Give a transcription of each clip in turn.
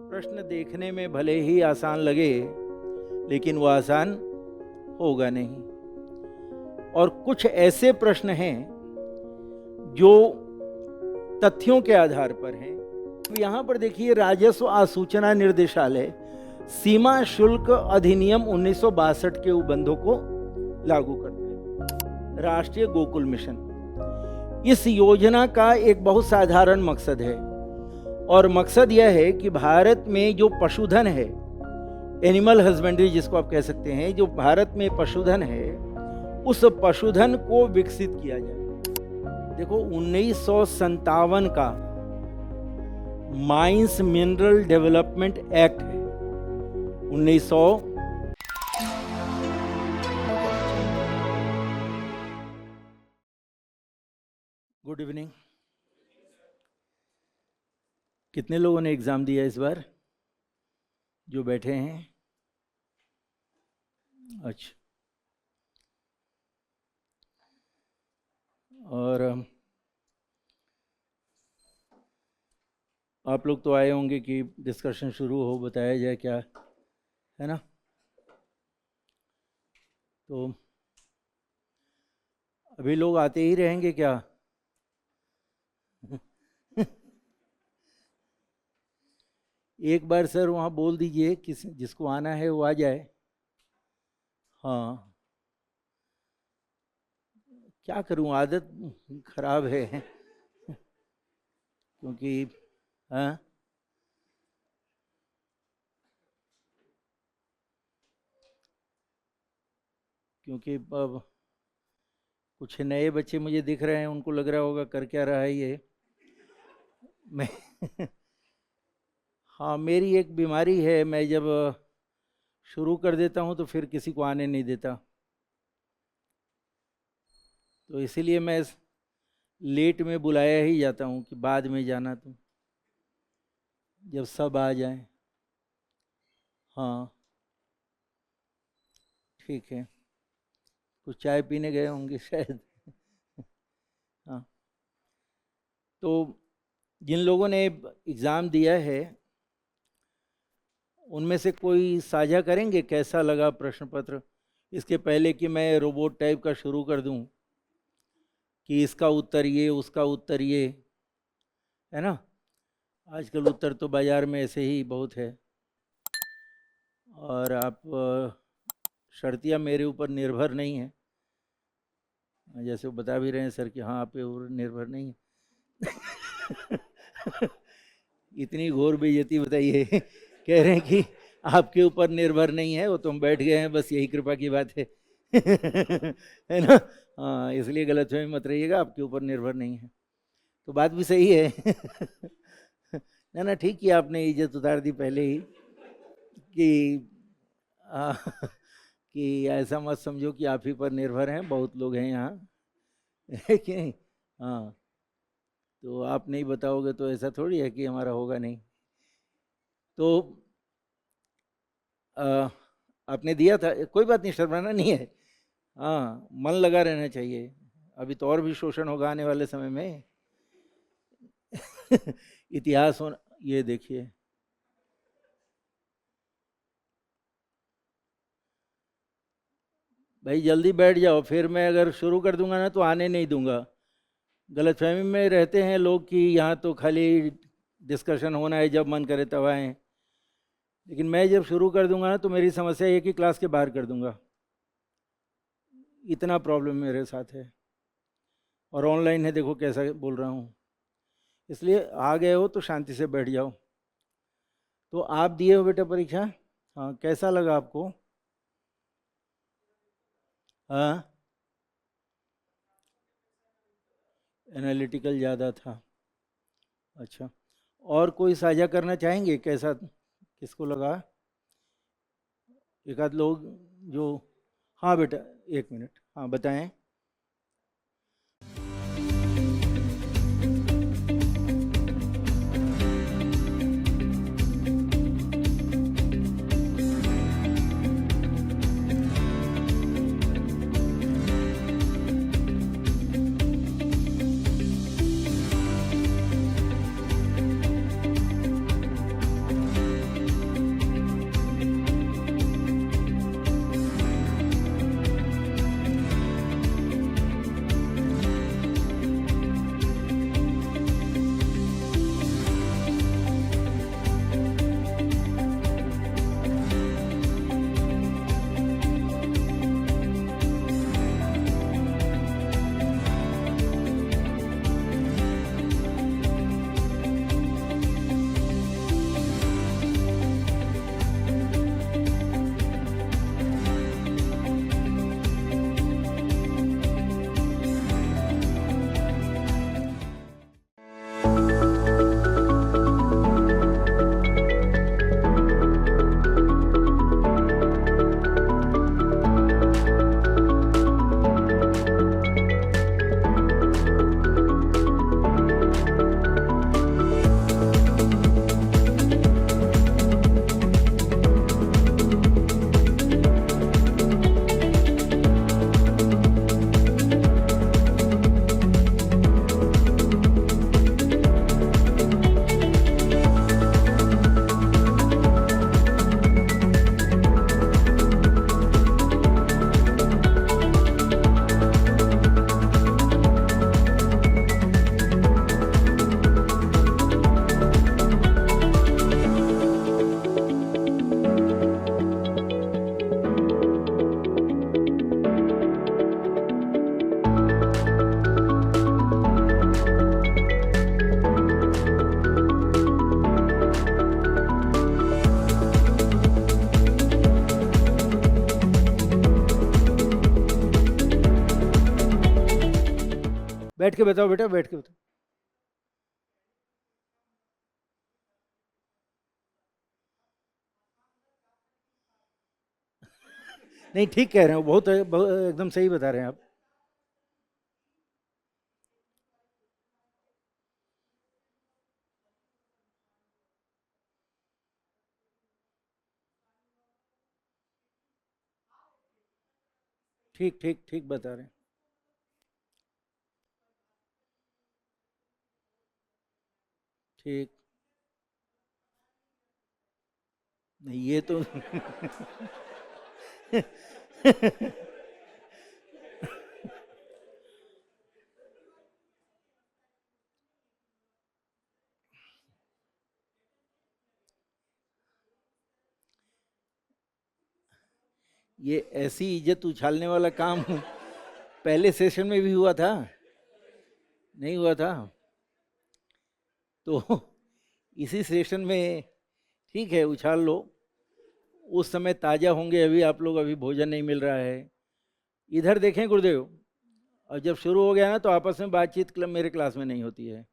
प्रश्न देखने में भले ही आसान लगे, लेकिन वो आसान होगा नहीं। और कुछ ऐसे प्रश्न हैं जो तथ्यों के आधार पर हैं। यहाँ पर देखिए, राजस्व आसूचना निर्देशालय सीमा शुल्क अधिनियम 1962 के उपबंधों को लागू करता है। राष्ट्रीय गोकुल मिशन, इस योजना का एक बहुत साधारण मकसद है, और मकसद यह है कि भारत में जो पशुधन है, एनिमल हस्बेंड्री जिसको आप कह सकते हैं, जो भारत में पशुधन है, उस पशुधन को विकसित किया जाए। देखो, 1957 का माइंस मिनरल डेवलपमेंट एक्ट है। 1900 गुड इवनिंग। कितने लोगों ने एग्जाम दिया इस बार जो बैठे हैं? अच्छा, और आप लोग तो आए होंगे कि डिस्कशन शुरू हो, बताया जाए क्या है ना। तो अभी लोग आते ही रहेंगे क्या? एक बार सर वहाँ बोल दीजिए, किस जिसको आना है वो आ जाए। हाँ, क्या करूँ, आदत खराब है क्योंकि हाँ, क्योंकि अब कुछ नए बच्चे मुझे दिख रहे हैं, उनको लग रहा होगा कर क्या रहा है ये। मैं हाँ, मेरी एक बीमारी है, मैं जब शुरू कर देता हूँ तो फिर किसी को आने नहीं देता, तो इसीलिए मैं लेट में बुलाया ही जाता हूँ कि बाद में जाना तुम, जब सब आ जाएं। हाँ ठीक है, कुछ चाय पीने गए होंगे शायद। हाँ, तो जिन लोगों ने एग्ज़ाम दिया है उनमें से कोई साझा करेंगे कैसा लगा प्रश्न पत्र, इसके पहले कि मैं रोबोट टाइप का शुरू कर दूं कि इसका उत्तर ये, उसका उत्तर ये, है ना। आजकल उत्तर तो बाज़ार में ऐसे ही बहुत है, और आप शर्तियाँ मेरे ऊपर निर्भर नहीं हैं, जैसे वो बता भी रहे हैं सर कि हाँ आप पे निर्भर नहीं है। इतनी घोर बेइज्जती बताइए। कह रहे हैं कि आपके ऊपर निर्भर नहीं है, वो तुम बैठ गए हैं, बस यही कृपा की बात है। है ना। हाँ, इसलिए गलतफहमी मत रहिएगा, आपके ऊपर निर्भर नहीं है, तो बात भी सही है। ना ना, ठीक किया आपने, इज्जत उतार दी पहले ही कि कि ऐसा मत समझो कि आप ही पर निर्भर हैं, बहुत लोग हैं यहाँ। है कि नहीं? हाँ, तो आप नहीं बताओगे तो ऐसा थोड़ी है कि हमारा होगा नहीं। तो आपने दिया था, कोई बात नहीं, शर्माना नहीं है। हाँ, मन लगा रहना चाहिए, अभी तो और भी शोषण होगा आने वाले समय में। इतिहास होना, ये देखिए, भाई जल्दी बैठ जाओ, फिर मैं अगर शुरू कर दूंगा ना तो आने नहीं दूंगा। गलतफहमी में रहते हैं लोग कि यहाँ तो खाली डिस्कशन होना है, जब मन करे तब आएँ, लेकिन मैं जब शुरू कर दूंगा ना तो मेरी समस्या ये कि क्लास के बाहर कर दूंगा, इतना प्रॉब्लम मेरे साथ है। और ऑनलाइन है, देखो कैसा बोल रहा हूँ, इसलिए आ गए हो तो शांति से बैठ जाओ। तो आप दिए हो बेटा परीक्षा? हाँ, कैसा लगा आपको? हाँ, एनालिटिकल ज़्यादा था। अच्छा, और कोई साझा करना चाहेंगे कैसा, किसको लगा? एक आध लोग जो, हाँ बेटा, एक मिनट, हाँ बताएं। बैठ के बताओ बेटा, बैठ के बताओ। नहीं ठीक कह रहे हो, बहुत एकदम सही बता रहे हैं आप। ठीक ठीक ठीक बता रहे हैं। ठीक। नहीं ये तो ये ऐसी इज्जत उछालने वाला काम पहले सेशन में भी हुआ था, नहीं हुआ था? तो इसी सेशन में ठीक है, उछाल लो। उस समय ताज़ा होंगे अभी आप लोग, अभी भोजन नहीं मिल रहा है। इधर देखें गुरुदेव, और जब शुरू हो गया ना तो आपस में बातचीत मेरे क्लास में नहीं होती है।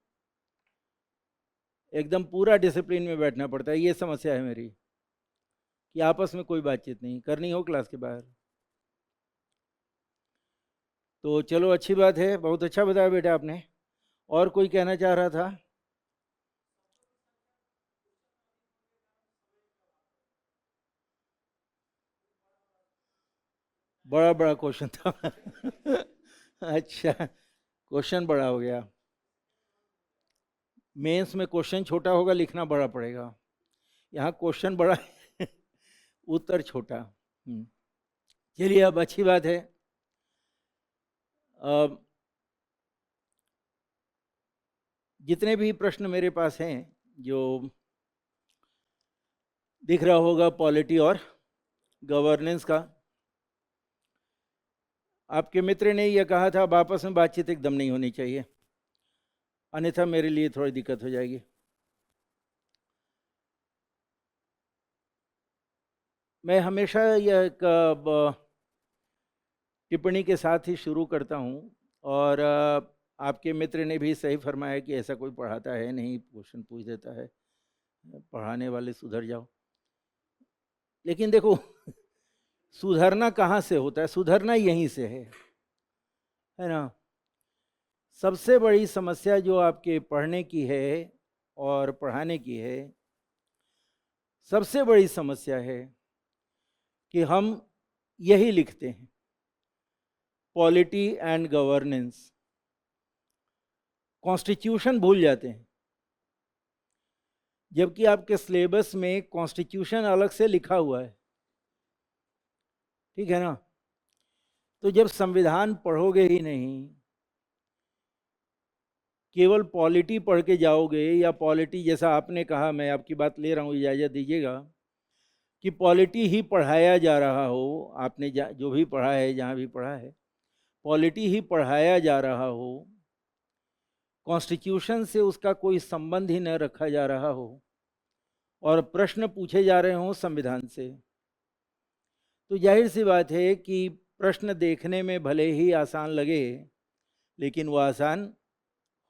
एकदम पूरा डिसिप्लिन में बैठना पड़ता है। ये समस्या है मेरी कि आपस में कोई बातचीत नहीं करनी हो क्लास के बाहर। तो चलो अच्छी बात है, बहुत अच्छा बताया बेटा आपने। और कोई कहना चाह रहा था? बड़ा बड़ा क्वेश्चन था। अच्छा, क्वेश्चन बड़ा हो गया। मेंस में क्वेश्चन छोटा होगा, लिखना बड़ा पड़ेगा। यहाँ क्वेश्चन बड़ा है, उत्तर छोटा। चलिए अब अच्छी बात है। अब जितने भी प्रश्न मेरे पास हैं, जो दिख रहा होगा पॉलिटी और गवर्नेंस का, आपके मित्र ने यह कहा था अब आपस में बातचीत एकदम नहीं होनी चाहिए, अन्यथा मेरे लिए थोड़ी दिक्कत हो जाएगी। मैं हमेशा यह एक टिप्पणी के साथ ही शुरू करता हूँ, और आपके मित्र ने भी सही फरमाया कि ऐसा कोई पढ़ाता है नहीं, क्वेश्चन पूछ देता है, पढ़ाने वाले सुधर जाओ। लेकिन देखो सुधरना कहाँ से होता है? सुधरना यहीं से है ना? सबसे बड़ी समस्या जो आपके पढ़ने की है और पढ़ाने की है, सबसे बड़ी समस्या है कि हम यही लिखते हैं, पॉलिटी एंड गवर्नेंस। कॉन्स्टिट्यूशन भूल जाते हैं, जबकि आपके सिलेबस में कॉन्स्टिट्यूशन अलग से लिखा हुआ है। ठीक है ना? तो जब संविधान पढ़ोगे ही नहीं, केवल पॉलिटी पढ़ के जाओगे, या पॉलिटी जैसा आपने कहा, मैं आपकी बात ले रहा हूँ, इजाज़त दीजिएगा, कि पॉलिटी ही पढ़ाया जा रहा हो, आपने जो भी पढ़ा है, जहाँ भी पढ़ा है, पॉलिटी ही पढ़ाया जा रहा हो, कॉन्स्टिट्यूशन से उसका कोई संबंध ही न रखा जा रहा हो, और प्रश्न पूछे जा रहे हों संविधान से, तो जाहिर सी बात है कि प्रश्न देखने में भले ही आसान लगे, लेकिन वो आसान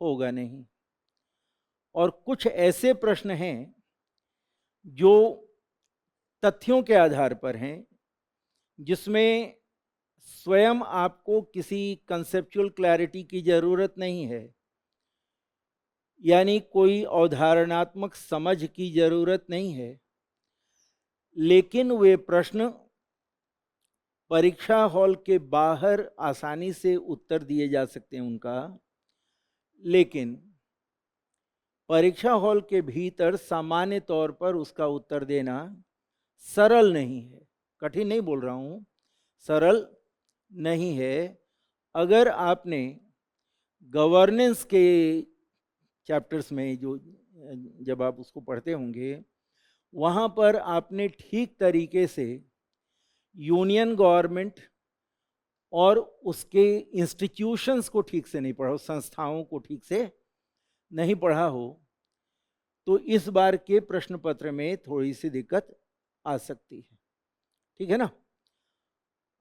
होगा नहीं। और कुछ ऐसे प्रश्न हैं जो तथ्यों के आधार पर हैं, जिसमें स्वयं आपको किसी कंसेप्चुअल क्लैरिटी की ज़रूरत नहीं है, यानी कोई अवधारणात्मक समझ की ज़रूरत नहीं है, लेकिन वे प्रश्न परीक्षा हॉल के बाहर आसानी से उत्तर दिए जा सकते हैं उनका, लेकिन परीक्षा हॉल के भीतर सामान्य तौर पर उसका उत्तर देना सरल नहीं है। कठिन नहीं बोल रहा हूँ, सरल नहीं है। अगर आपने गवर्नेंस के चैप्टर्स में जो, जब आप उसको पढ़ते होंगे, वहाँ पर आपने ठीक तरीके से यूनियन गवर्नमेंट और उसके इंस्टीट्यूशंस को ठीक से नहीं पढ़ा हो, संस्थाओं को ठीक से नहीं पढ़ा हो, तो इस बार के प्रश्न पत्र में थोड़ी सी दिक्कत आ सकती है। ठीक है ना?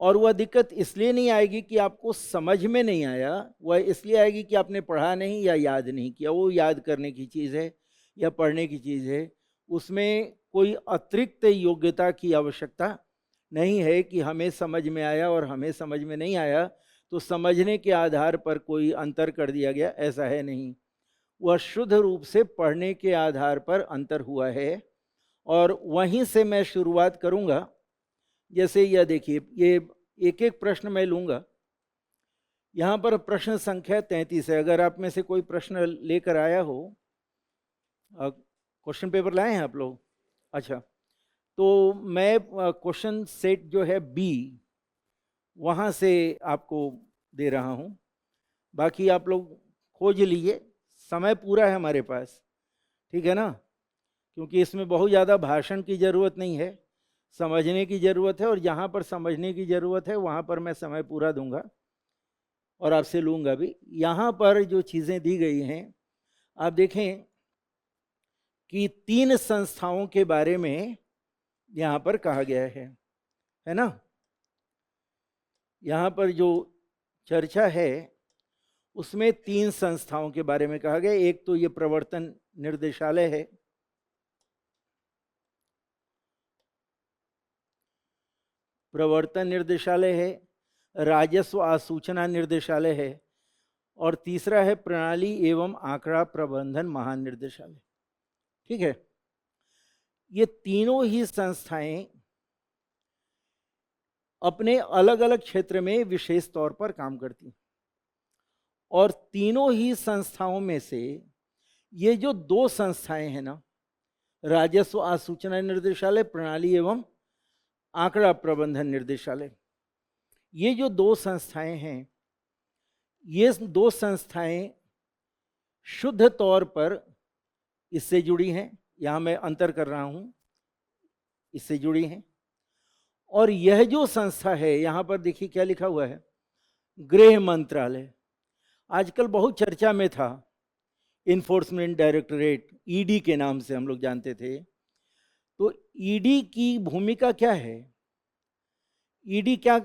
और वह दिक्कत इसलिए नहीं आएगी कि आपको समझ में नहीं आया, वह इसलिए आएगी कि आपने पढ़ा नहीं या याद नहीं किया। वो याद करने की चीज़ है या पढ़ने की चीज़ है, उसमें कोई अतिरिक्त योग्यता की आवश्यकता नहीं है कि हमें समझ में आया और हमें समझ में नहीं आया तो समझने के आधार पर कोई अंतर कर दिया गया, ऐसा है नहीं। वह शुद्ध रूप से पढ़ने के आधार पर अंतर हुआ है। और वहीं से मैं शुरुआत करूंगा। जैसे यह देखिए, ये एक एक प्रश्न मैं लूंगा। यहाँ पर प्रश्न संख्या 33 है। अगर आप में से कोई प्रश्न लेकर आया हो, क्वेश्चन पेपर लाए हैं आप लोग? अच्छा, तो मैं क्वेश्चन सेट जो है बी, वहाँ से आपको दे रहा हूँ। बाकी आप लोग खोज लीजिए, समय पूरा है हमारे पास, ठीक है ना? क्योंकि इसमें बहुत ज़्यादा भाषण की ज़रूरत नहीं है, समझने की ज़रूरत है। और जहाँ पर समझने की ज़रूरत है वहाँ पर मैं समय पूरा दूंगा और आपसे लूँगा भी। यहाँ पर जो चीज़ें दी गई हैं, आप देखें कि 3 संस्थाओं के बारे में यहाँ पर कहा गया है ना? यहाँ पर जो चर्चा है उसमें 3 संस्थाओं के बारे में कहा गया। एक तो ये प्रवर्तन निर्देशालय है, प्रवर्तन निर्देशालय है, राजस्व आसूचना निर्देशालय है, और तीसरा है प्रणाली एवं आंकड़ा प्रबंधन महानिर्देशालय। ठीक है, ये तीनों ही संस्थाएं अपने अलग अलग क्षेत्र में विशेष तौर पर काम करती हैं। और तीनों ही संस्थाओं में से ये जो 2 संस्थाएं हैं ना, राजस्व आसूचना निर्देशालय, प्रणाली एवं आंकड़ा प्रबंधन निर्देशालय, ये जो 2 संस्थाएं हैं, ये 2 संस्थाएं शुद्ध तौर पर इससे जुड़ी हैं। यहाँ मैं अंतर कर रहा हूँ, इससे जुड़ी हैं। और यह जो संस्था है, यहाँ पर देखिए क्या लिखा हुआ है, गृह मंत्रालय। आजकल बहुत चर्चा में था, इन्फोर्समेंट डायरेक्टरेट, ईडी के नाम से हम लोग जानते थे। तो ईडी की भूमिका क्या है? ईडी क्या,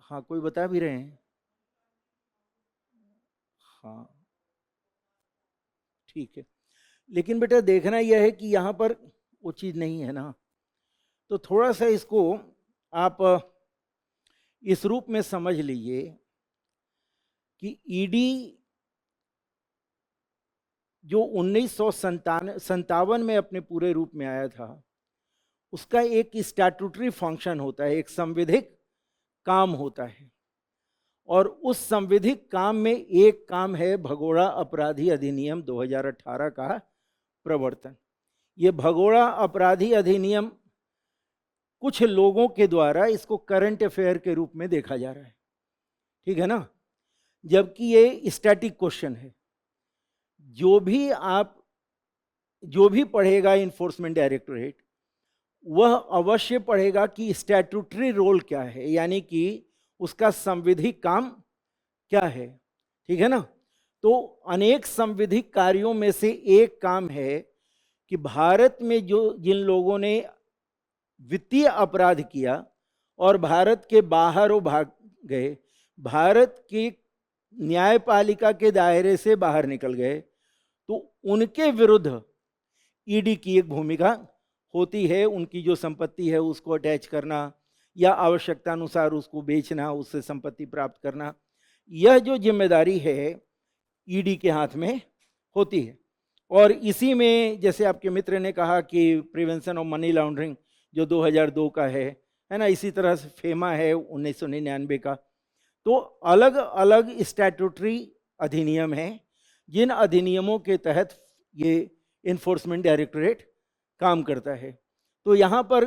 हाँ कोई बता भी रहे हैं? हाँ ठीक है, लेकिन बेटा देखना यह है कि यहाँ पर वो चीज़ नहीं है ना। तो थोड़ा सा इसको आप इस रूप में समझ लीजिए कि ईडी जो 1957 में अपने पूरे रूप में आया था, उसका एक स्टैट्यूटरी फंक्शन होता है, एक संविधिक काम होता है। और उस संविधिक काम में एक काम है भगोड़ा अपराधी अधिनियम 2018 का प्रवर्तन। ये भगोड़ा अपराधी अधिनियम कुछ लोगों के द्वारा इसको करंट अफेयर के रूप में देखा जा रहा है, ठीक है ना? जबकि ये स्टैटिक क्वेश्चन है। जो भी पढ़ेगा इन्फोर्समेंट डायरेक्टरेट, वह अवश्य पढ़ेगा कि स्टैट्यूटरी रोल क्या है, यानी कि उसका संविधिक काम क्या है, ठीक है ना? तो अनेक संविधिक कार्यों में से एक काम है कि भारत में जिन लोगों ने वित्तीय अपराध किया और भारत के बाहर वो भाग गए, भारत की न्यायपालिका के दायरे से बाहर निकल गए, तो उनके विरुद्ध ईडी की एक भूमिका होती है। उनकी जो संपत्ति है उसको अटैच करना या आवश्यकता अनुसार उसको बेचना, उससे संपत्ति प्राप्त करना, यह जो जिम्मेदारी है ईडी के हाथ में होती है। और इसी में जैसे आपके मित्र ने कहा कि प्रिवेंशन ऑफ मनी लॉन्ड्रिंग जो 2002 का है ना, इसी तरह से फेमा है 1999 का। तो अलग अलग स्टैट्यूटरी अधिनियम हैं, जिन अधिनियमों के तहत ये इन्फोर्समेंट डायरेक्टरेट काम करता है। तो यहाँ पर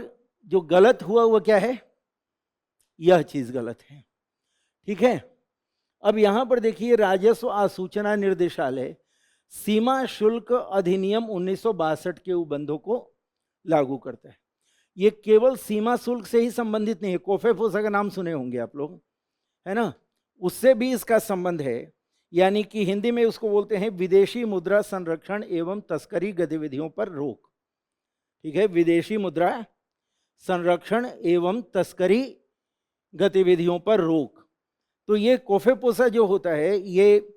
जो गलत हुआ वो क्या है? यह चीज़ गलत है, ठीक है। अब यहाँ पर देखिए, राजस्व आसूचना निर्देशालय सीमा शुल्क अधिनियम 1962 के उपबंधों को लागू करता है। ये केवल सीमा शुल्क से ही संबंधित नहीं है, कोफेफोसा का नाम सुने होंगे आप लोग, है ना? उससे भी इसका संबंध है। यानी कि हिंदी में उसको बोलते हैं विदेशी मुद्रा संरक्षण एवं तस्करी गतिविधियों पर रोक, ठीक है। विदेशी मुद्रा संरक्षण एवं तस्करी गतिविधियों पर रोक। तो ये कोफेपोसा जो होता है, ये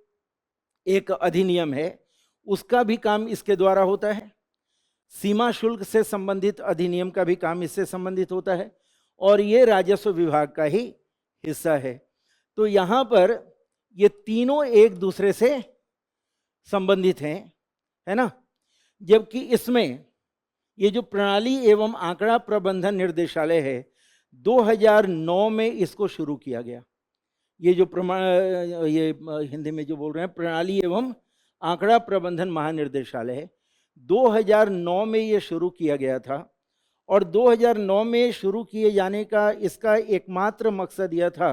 एक अधिनियम है, उसका भी काम इसके द्वारा होता है। सीमा शुल्क से संबंधित अधिनियम का भी काम इससे संबंधित होता है, और ये राजस्व विभाग का ही हिस्सा है। तो यहाँ पर ये तीनों एक दूसरे से संबंधित हैं, है ना। जबकि इसमें ये जो प्रणाली एवं आंकड़ा प्रबंधन निर्देशालय है, 2009 में इसको शुरू किया गया। ये जो ये हिंदी में जो बोल रहे हैं प्रणाली एवं आंकड़ा प्रबंधन महानिर्देशालय है, 2009 में ये शुरू किया गया था। और 2009 में शुरू किए जाने का इसका एकमात्र मकसद यह था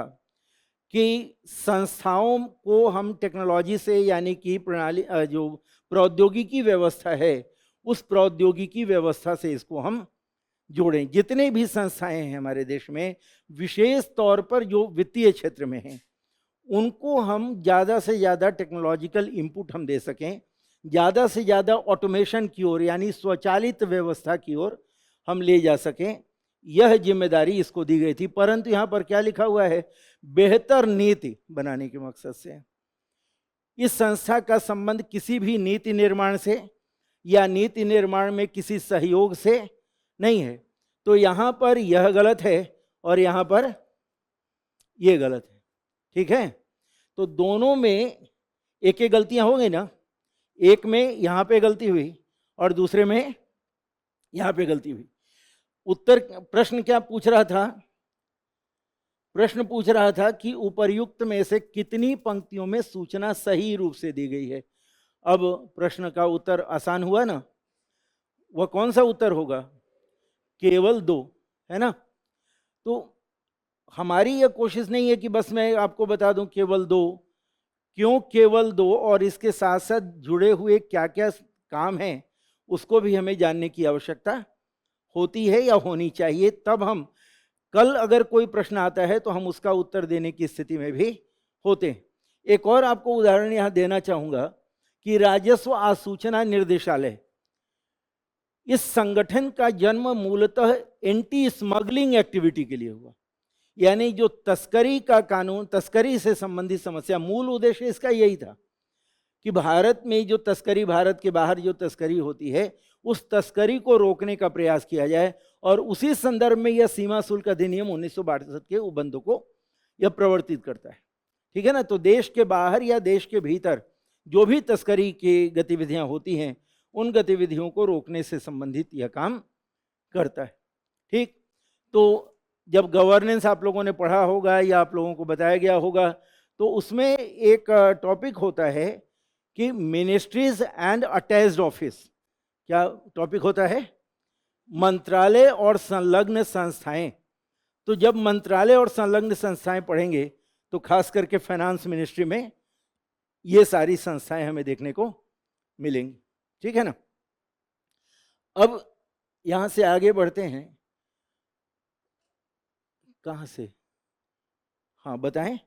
कि संस्थाओं को हम टेक्नोलॉजी से, यानी कि प्रणाली जो प्रौद्योगिकी व्यवस्था है, उस प्रौद्योगिकी व्यवस्था से इसको हम जोड़ें। जितने भी संस्थाएं हैं हमारे देश में, विशेष तौर पर जो वित्तीय क्षेत्र में हैं, उनको हम ज़्यादा से ज़्यादा टेक्नोलॉजिकल इनपुट हम दे सकें, ज़्यादा से ज़्यादा ऑटोमेशन की ओर, यानी स्वचालित व्यवस्था की ओर हम ले जा सकें, यह जिम्मेदारी इसको दी गई थी। परंतु यहाँ पर क्या लिखा हुआ है, बेहतर नीति बनाने के मकसद से इस संस्था का संबंध किसी भी नीति निर्माण से या नीति निर्माण में किसी सहयोग से नहीं है। तो यहाँ पर यह गलत है और यहाँ पर यह गलत है, ठीक है। तो दोनों में एक एक गलतियां हो गई ना, एक में यहाँ पे गलती हुई और दूसरे में यहाँ पे गलती हुई। उत्तर प्रश्न क्या पूछ रहा था, प्रश्न पूछ रहा था कि उपर्युक्त में से कितनी पंक्तियों में सूचना सही रूप से दी गई है। अब प्रश्न का उत्तर आसान हुआ ना, वह कौन सा उत्तर होगा, केवल 2, है ना। तो हमारी यह कोशिश नहीं है कि बस मैं आपको बता दूं केवल 2, क्यों केवल 2, और इसके साथ साथ जुड़े हुए क्या क्या काम हैं उसको भी हमें जानने की आवश्यकता होती है या होनी चाहिए। तब हम कल अगर कोई प्रश्न आता है तो हम उसका उत्तर देने की स्थिति में भी होते हैं। एक और आपको उदाहरण यहाँ देना चाहूँगा कि राजस्व आसूचना निर्देशालय, इस संगठन का जन्म मूलतः एंटी स्मगलिंग एक्टिविटी के लिए हुआ, यानी जो तस्करी का कानून, तस्करी से संबंधित समस्या, मूल उद्देश्य इसका यही था कि भारत में जो तस्करी, भारत के बाहर जो तस्करी होती है, उस तस्करी को रोकने का प्रयास किया जाए। और उसी संदर्भ में यह सीमा शुल्क अधिनियम 1962 के उपबंधों को यह प्रवर्तित करता है, ठीक है ना। तो देश के बाहर या देश के भीतर जो भी तस्करी की गतिविधियां होती हैं, उन गतिविधियों को रोकने से संबंधित यह काम करता है, ठीक। तो जब गवर्नेंस आप लोगों ने पढ़ा होगा या आप लोगों को बताया गया होगा, तो उसमें एक टॉपिक होता है कि मिनिस्ट्रीज एंड अटैच्ड ऑफिस। क्या टॉपिक होता है, मंत्रालय और संलग्न संस्थाएं। तो जब मंत्रालय और संलग्न संस्थाएं पढ़ेंगे तो खास करके फाइनेंस मिनिस्ट्री में ये सारी संस्थाएं हमें देखने को मिलेंगी, ठीक है ना। अब यहां से आगे बढ़ते हैं, कहां से, हाँ बताएं।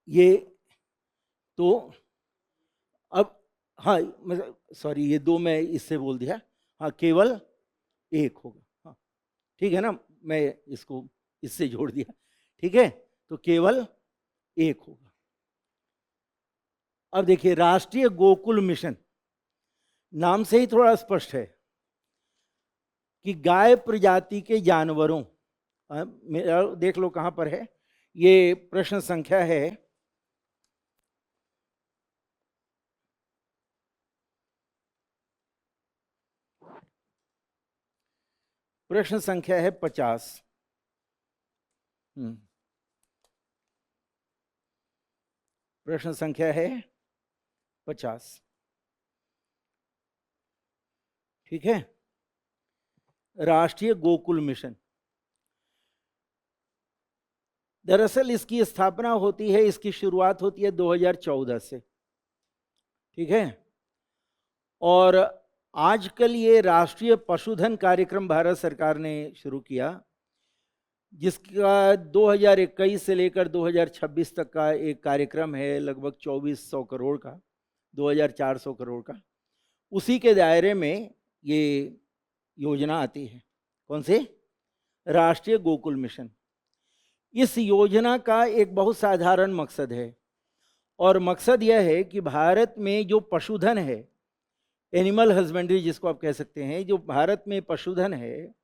ये तो अब, हाँ मतलब सॉरी, ये 2 मैं इससे बोल दिया, हाँ केवल 1 होगा, हाँ ठीक है ना, मैं इसको इससे जोड़ दिया, ठीक है। तो केवल 1 होगा। अब देखिए, राष्ट्रीय गोकुल मिशन, नाम से ही थोड़ा स्पष्ट है कि गाय प्रजाति के जानवरों, मेरा देख लो कहां पर है, ये प्रश्न संख्या है प्रश्न संख्या है 50। प्रश्न संख्या है 50, ठीक है। राष्ट्रीय गोकुल मिशन, दरअसल इसकी स्थापना होती है, इसकी शुरुआत होती है 2014 से, ठीक है। और आजकल ये राष्ट्रीय पशुधन कार्यक्रम भारत सरकार ने शुरू किया, जिसका 2021 से लेकर 2026 तक का एक कार्यक्रम है, लगभग 2400 करोड़ का 2400 करोड़ का, उसी के दायरे में ये योजना आती है। कौन से? राष्ट्रीय गोकुल मिशन। इस योजना का एक बहुत साधारण मकसद है, और मकसद यह है कि भारत में जो पशुधन है, एनिमल हस्बेंड्री जिसको आप कह सकते हैं, जो भारत में पशुधन है,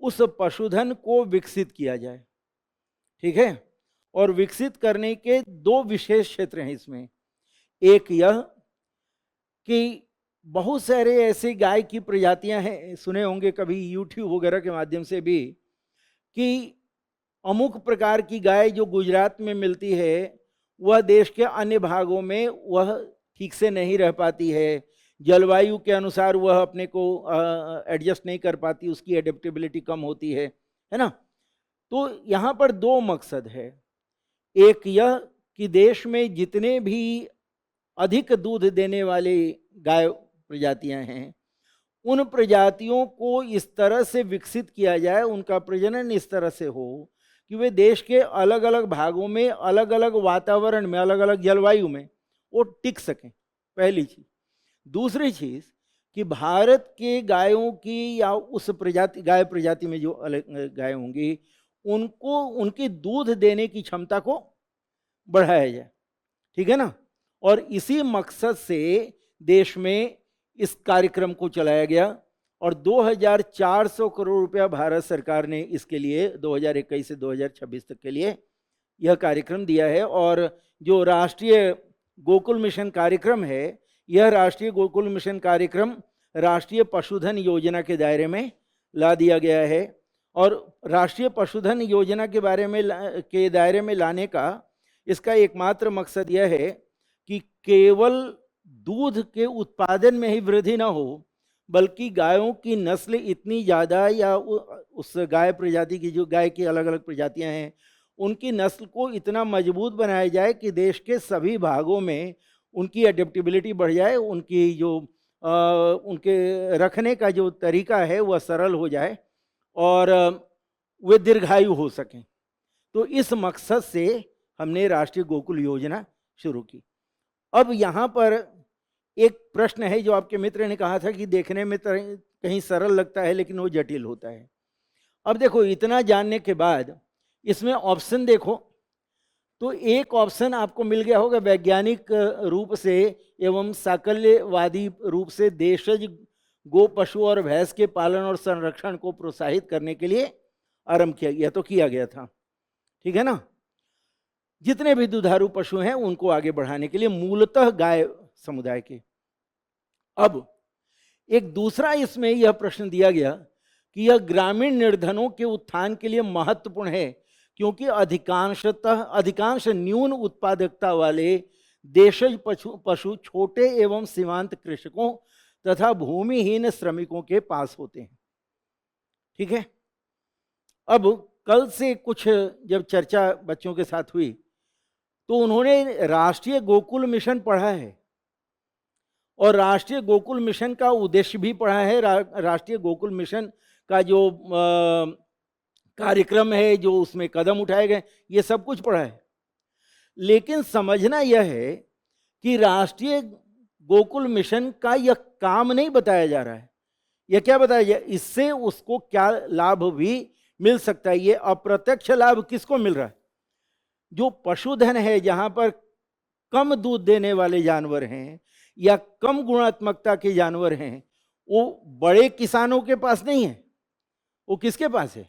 उस पशुधन को विकसित किया जाए। ठीक है? और विकसित करने के दो विशेष क्षेत्र हैं इसमें। एक यह कि बहुत सारे ऐसे गाय की प्रजातियां हैं, सुने होंगे कभी यूट्यूब वगैरह के माध्यम से भी, कि अमुक प्रकार की गाय जो गुजरात में मिलती है वह देश के अन्य भागों में वह ठीक से नहीं रह पाती है, जलवायु के अनुसार वह अपने को एडजस्ट नहीं कर पाती, उसकी एडेप्टेबिलिटी कम होती है ना। तो यहाँ पर दो मकसद है। एक यह कि देश में जितने भी अधिक दूध देने वाले गाय प्रजातियां हैं, उन प्रजातियों को इस तरह से विकसित किया जाए, उनका प्रजनन इस तरह से हो कि वे देश के अलग अलग भागों में, अलग अलग वातावरण में, अलग अलग जलवायु में वो टिक सकें, पहली चीज। दूसरी चीज कि भारत के गायों की या उस प्रजाति, गाय प्रजाति में जो अलग गाय होंगी, उनको उनकी दूध देने की क्षमता को बढ़ाया जाए। ठीक है ना? और इसी मकसद से देश में इस कार्यक्रम को चलाया गया, और 2400 करोड़ रुपया भारत सरकार ने इसके लिए 2021 से 2026 तक के लिए यह कार्यक्रम दिया है। और जो राष्ट्रीय गोकुल मिशन कार्यक्रम है, यह राष्ट्रीय गोकुल मिशन कार्यक्रम राष्ट्रीय पशुधन योजना के दायरे में ला दिया गया है। और राष्ट्रीय पशुधन योजना के बारे में के दायरे में लाने का इसका एकमात्र मकसद यह है कि केवल दूध के उत्पादन में ही वृद्धि न हो, बल्कि गायों की नस्ल इतनी ज़्यादा, या उस गाय प्रजाति की, जो गाय की अलग अलग प्रजातियां हैं, उनकी नस्ल को इतना मजबूत बनाया जाए कि देश के सभी भागों में उनकी एडेप्टेबिलिटी बढ़ जाए, उनकी जो उनके रखने का जो तरीका है वह सरल हो जाए, और वे दीर्घायु हो सकें। तो इस मकसद से हमने राष्ट्रीय गोकुल योजना शुरू की। अब यहाँ पर एक प्रश्न है जो आपके मित्र ने कहा था कि देखने में तो कहीं सरल लगता है लेकिन वो जटिल होता है। अब देखो, इतना जानने के बाद इसमें ऑप्शन देखो, तो एक ऑप्शन आपको मिल गया होगा, वैज्ञानिक रूप से एवं साकल्यवादी रूप से देशज गो, पशु और भैंस के पालन और संरक्षण को प्रोत्साहित करने के लिए आरंभ किया गया, तो किया गया था। ठीक है ना? जितने भी दुधारू पशु हैं उनको आगे बढ़ाने के लिए, मूलतः गाय समुदाय के। अब एक दूसरा इसमें यह प्रश्न दिया गया कि यह ग्रामीण निर्धनों के उत्थान के लिए महत्वपूर्ण है, क्योंकि अधिकांश न्यून उत्पादकता वाले देशज पशु छोटे एवं सीमांत कृषकों तथा भूमिहीन श्रमिकों के पास होते हैं। ठीक है? अब कल से कुछ जब चर्चा बच्चों के साथ हुई तो उन्होंने राष्ट्रीय गोकुल मिशन पढ़ा है, और राष्ट्रीय गोकुल मिशन का उद्देश्य भी पढ़ा है, राष्ट्रीय गोकुल मिशन का जो कार्यक्रम है, जो उसमें कदम उठाए गए, ये सब कुछ पढ़ा है। लेकिन समझना यह है कि राष्ट्रीय गोकुल मिशन का यह काम नहीं बताया जा रहा है। यह क्या बताया जाए, इससे उसको क्या लाभ भी मिल सकता है। ये अप्रत्यक्ष लाभ किसको मिल रहा है? जो पशुधन है, जहां पर कम दूध देने वाले जानवर हैं या कम गुणात्मकता के जानवर हैं, वो बड़े किसानों के पास नहीं है। वो किसके पास है?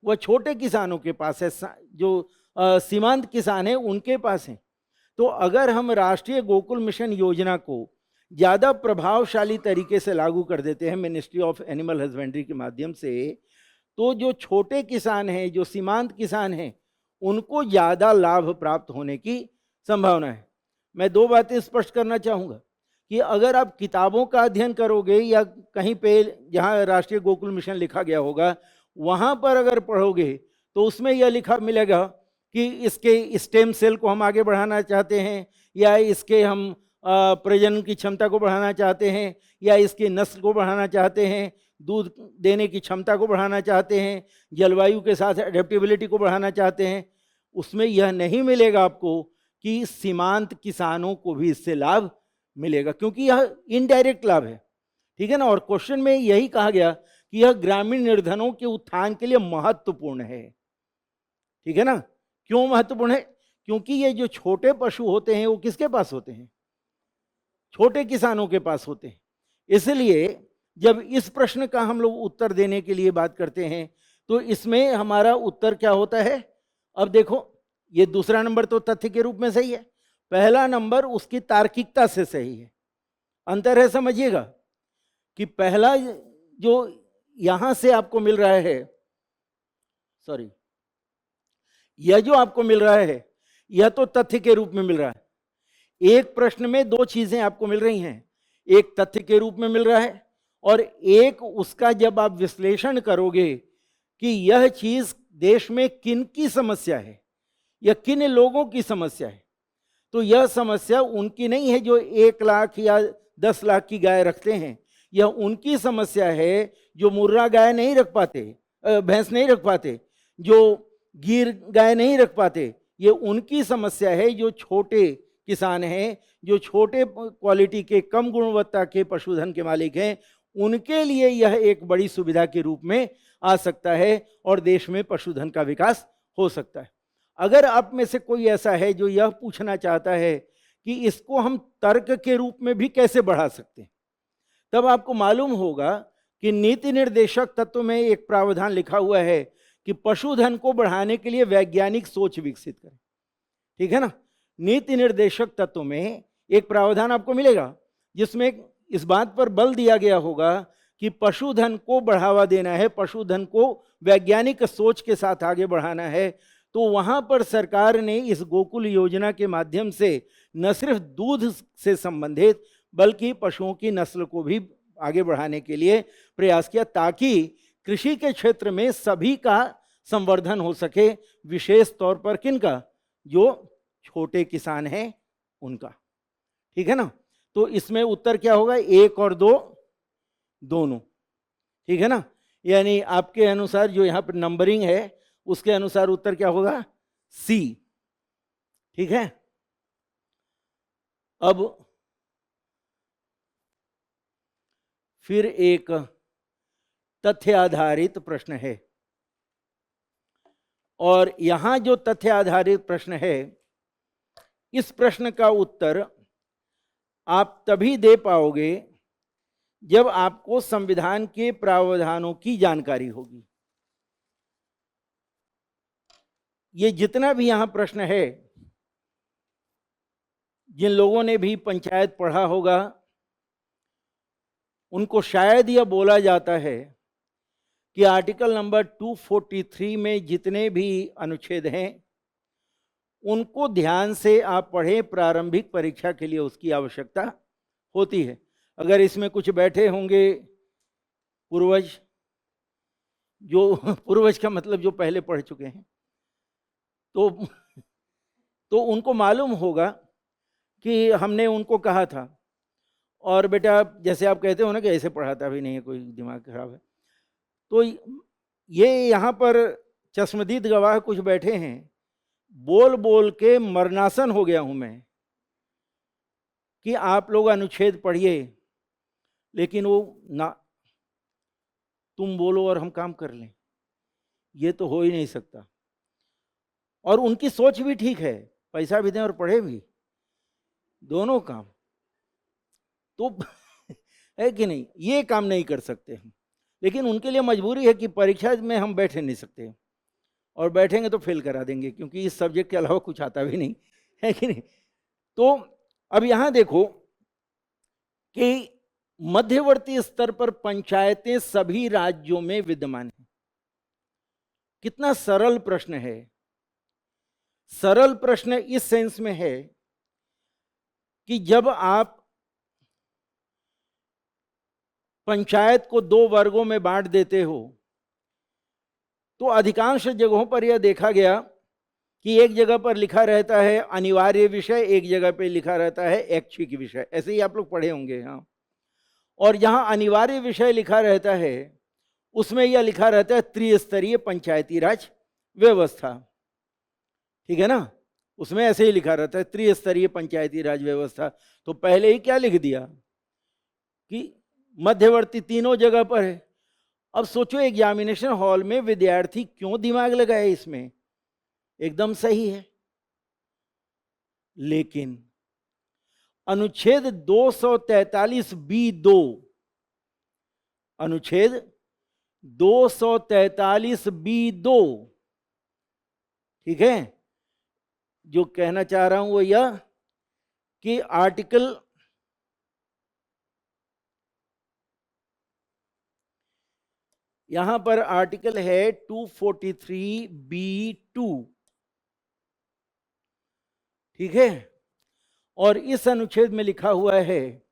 वह छोटे किसानों के पास है, जो सीमांत किसान है उनके पास है। तो अगर हम राष्ट्रीय गोकुल मिशन योजना को ज़्यादा प्रभावशाली तरीके से लागू कर देते हैं मिनिस्ट्री ऑफ एनिमल हस्बेंड्री के माध्यम से, तो जो छोटे किसान हैं, जो सीमांत किसान हैं, उनको ज़्यादा लाभ प्राप्त होने की संभावना है। मैं दो बातें स्पष्ट करना चाहूँगा कि अगर आप किताबों का अध्ययन करोगे या कहीं पे जहाँ राष्ट्रीय गोकुल मिशन लिखा गया होगा वहाँ पर अगर पढ़ोगे तो उसमें यह लिखा मिलेगा कि इसके स्टेम सेल को हम आगे बढ़ाना चाहते हैं, या इसके हम प्रजनन की क्षमता को बढ़ाना चाहते हैं, या इसकी नस्ल को बढ़ाना चाहते हैं, दूध देने की क्षमता को बढ़ाना चाहते हैं, जलवायु के साथ एडेप्टेबिलिटी को बढ़ाना चाहते हैं। उसमें यह नहीं मिलेगा आपको कि सीमांत किसानों को भी इससे लाभ मिलेगा, क्योंकि यह इनडायरेक्ट लाभ है। ठीक है ना। और क्वेश्चन में यही कहा गया कि यह ग्रामीण निर्धनों के उत्थान के लिए महत्वपूर्ण है। ठीक है ना। क्यों महत्वपूर्ण है? क्योंकि ये जो छोटे पशु होते हैं वो किसके पास होते हैं? छोटे किसानों के पास होते हैं। इसलिए जब इस प्रश्न का हम लोग उत्तर देने के लिए बात करते हैं तो इसमें हमारा उत्तर क्या होता है? अब देखो, ये दूसरा नंबर तो तथ्य के रूप में सही है, पहला नंबर उसकी तार्किकता से सही है। अंतर है, समझिएगा कि पहला जो यहां से आपको मिल रहा है, सॉरी, यह जो आपको मिल रहा है यह तो तथ्य के रूप में मिल रहा है। एक प्रश्न में दो चीजें आपको मिल रही हैं, एक तथ्य के रूप में मिल रहा है और एक उसका जब आप विश्लेषण करोगे कि यह चीज देश में किन की समस्या है या किन लोगों की समस्या है, तो यह समस्या उनकी नहीं है जो 1 लाख या 10 लाख की गाय रखते हैं। यह उनकी समस्या है जो मुर्रा गाय नहीं रख पाते, भैंस नहीं रख पाते, जो गिर गाय नहीं रख पाते। ये उनकी समस्या है जो छोटे किसान हैं, जो छोटे क्वालिटी के कम गुणवत्ता के पशुधन के मालिक हैं। उनके लिए यह एक बड़ी सुविधा के रूप में आ सकता है और देश में पशुधन का विकास हो सकता है। अगर आप में से कोई ऐसा है जो यह पूछना चाहता है कि इसको हम तर्क के रूप में भी कैसे बढ़ा सकते हैं, तब आपको मालूम होगा कि नीति निर्देशक तत्व में एक प्रावधान लिखा हुआ है कि पशुधन को बढ़ाने के लिए वैज्ञानिक सोच विकसित करें। ठीक है ना। नीति निर्देशक तत्व में एक प्रावधान आपको मिलेगा जिसमें इस बात पर बल दिया गया होगा कि पशुधन को बढ़ावा देना है, पशुधन को वैज्ञानिक सोच के साथ आगे बढ़ाना है। तो वहां पर सरकार ने इस गोकुल योजना के माध्यम से न सिर्फ दूध से संबंधित बल्कि पशुओं की नस्ल को भी आगे बढ़ाने के लिए प्रयास किया, ताकि कृषि के क्षेत्र में सभी का संवर्धन हो सके, विशेष तौर पर किनका? जो छोटे किसान हैं उनका। ठीक है ना। तो इसमें उत्तर क्या होगा? 1 और 2 दोनों। ठीक है ना। यानी आपके अनुसार जो यहाँ पर नंबरिंग है उसके अनुसार उत्तर क्या होगा? सी। ठीक है। अब फिर एक तथ्य आधारित प्रश्न है और यहां जो तथ्य आधारित प्रश्न है, इस प्रश्न का उत्तर आप तभी दे पाओगे जब आपको संविधान के प्रावधानों की जानकारी होगी। ये जितना भी यहां प्रश्न है, जिन लोगों ने भी पंचायत पढ़ा होगा उनको शायद यह बोला जाता है कि आर्टिकल नंबर 243 में जितने भी अनुच्छेद हैं उनको ध्यान से आप पढ़ें, प्रारंभिक परीक्षा के लिए उसकी आवश्यकता होती है। अगर इसमें कुछ बैठे होंगे पूर्वज, जो पूर्वज का मतलब जो पहले पढ़ चुके हैं, तो उनको मालूम होगा कि हमने उनको कहा था। और बेटा जैसे आप कहते हो ना कि ऐसे पढ़ाता भी नहीं है, कोई दिमाग खराब है, तो ये यहाँ पर चश्मदीद गवाह कुछ बैठे हैं, बोल बोल के मरनासन हो गया हूं मैं कि आप लोग अनुच्छेद पढ़िए, लेकिन वो ना, तुम बोलो और हम काम कर लें, ये तो हो ही नहीं सकता। और उनकी सोच भी ठीक है, पैसा भी दें और पढ़े भी, दोनों काम तो है कि नहीं, ये काम नहीं कर सकते हम। लेकिन उनके लिए मजबूरी है कि परीक्षा में हम बैठ नहीं सकते, और बैठेंगे तो फेल करा देंगे क्योंकि इस सब्जेक्ट के अलावा कुछ आता भी नहीं, है कि नहीं। तो अब यहां देखो कि मध्यवर्ती स्तर पर पंचायतें सभी राज्यों में विद्यमान हैं। कितना सरल प्रश्न है। सरल प्रश्न इस सेंस में है कि जब आप पंचायत को 2 वर्गों में बांट देते हो तो अधिकांश जगहों पर यह देखा गया कि एक जगह पर लिखा रहता है अनिवार्य विषय, एक जगह पर लिखा रहता है ऐच्छिक विषय। ऐसे ही आप लोग पढ़े होंगे। हाँ। और जहां अनिवार्य विषय लिखा रहता है उसमें यह लिखा रहता है त्रिस्तरीय पंचायती राज व्यवस्था। ठीक है ना। उसमें ऐसे ही लिखा रहता है त्रिस्तरीय पंचायती राज व्यवस्था। तो पहले ही क्या लिख दिया कि मध्यवर्ती तीनों जगह पर है। अब सोचो एग्जामिनेशन हॉल में विद्यार्थी क्यों दिमाग लगाए इसमें, एकदम सही है। लेकिन अनुच्छेद 243(b)(2), अनुच्छेद 243(b)(2, ठीक है, जो कहना चाह रहा हूं वो यह कि आर्टिकल यहां पर आर्टिकल है 243(b)(2, ठीक है। और इस अनुच्छेद में लिखा हुआ है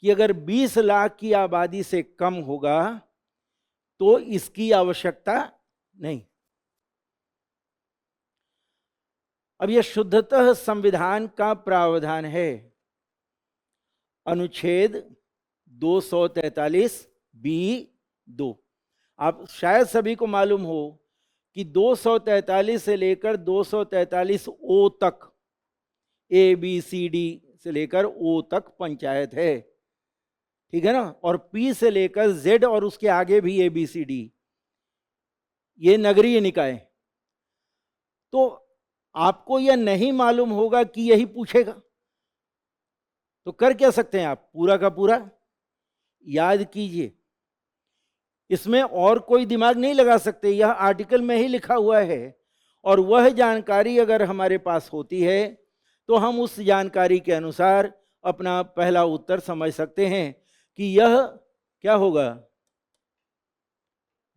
कि अगर 20 लाख की आबादी से कम होगा तो इसकी आवश्यकता नहीं। अब यह शुद्धतः संविधान का प्रावधान है। अनुच्छेद 243(b)(2, आप शायद सभी को मालूम हो कि 243 से लेकर 243(o) तक, ABCD से लेकर O तक पंचायत है, ठीक है ना। और P से लेकर Z और उसके आगे भी ABCD, ये नगरीय निकाय। तो आपको यह नहीं मालूम होगा कि यही पूछेगा, तो कर क्या सकते हैं आप, पूरा का पूरा याद कीजिए। इसमें और कोई दिमाग नहीं लगा सकते, यह आर्टिकल में ही लिखा हुआ है। और वह जानकारी अगर हमारे पास होती है तो हम उस जानकारी के अनुसार अपना पहला उत्तर समझ सकते हैं कि यह क्या होगा,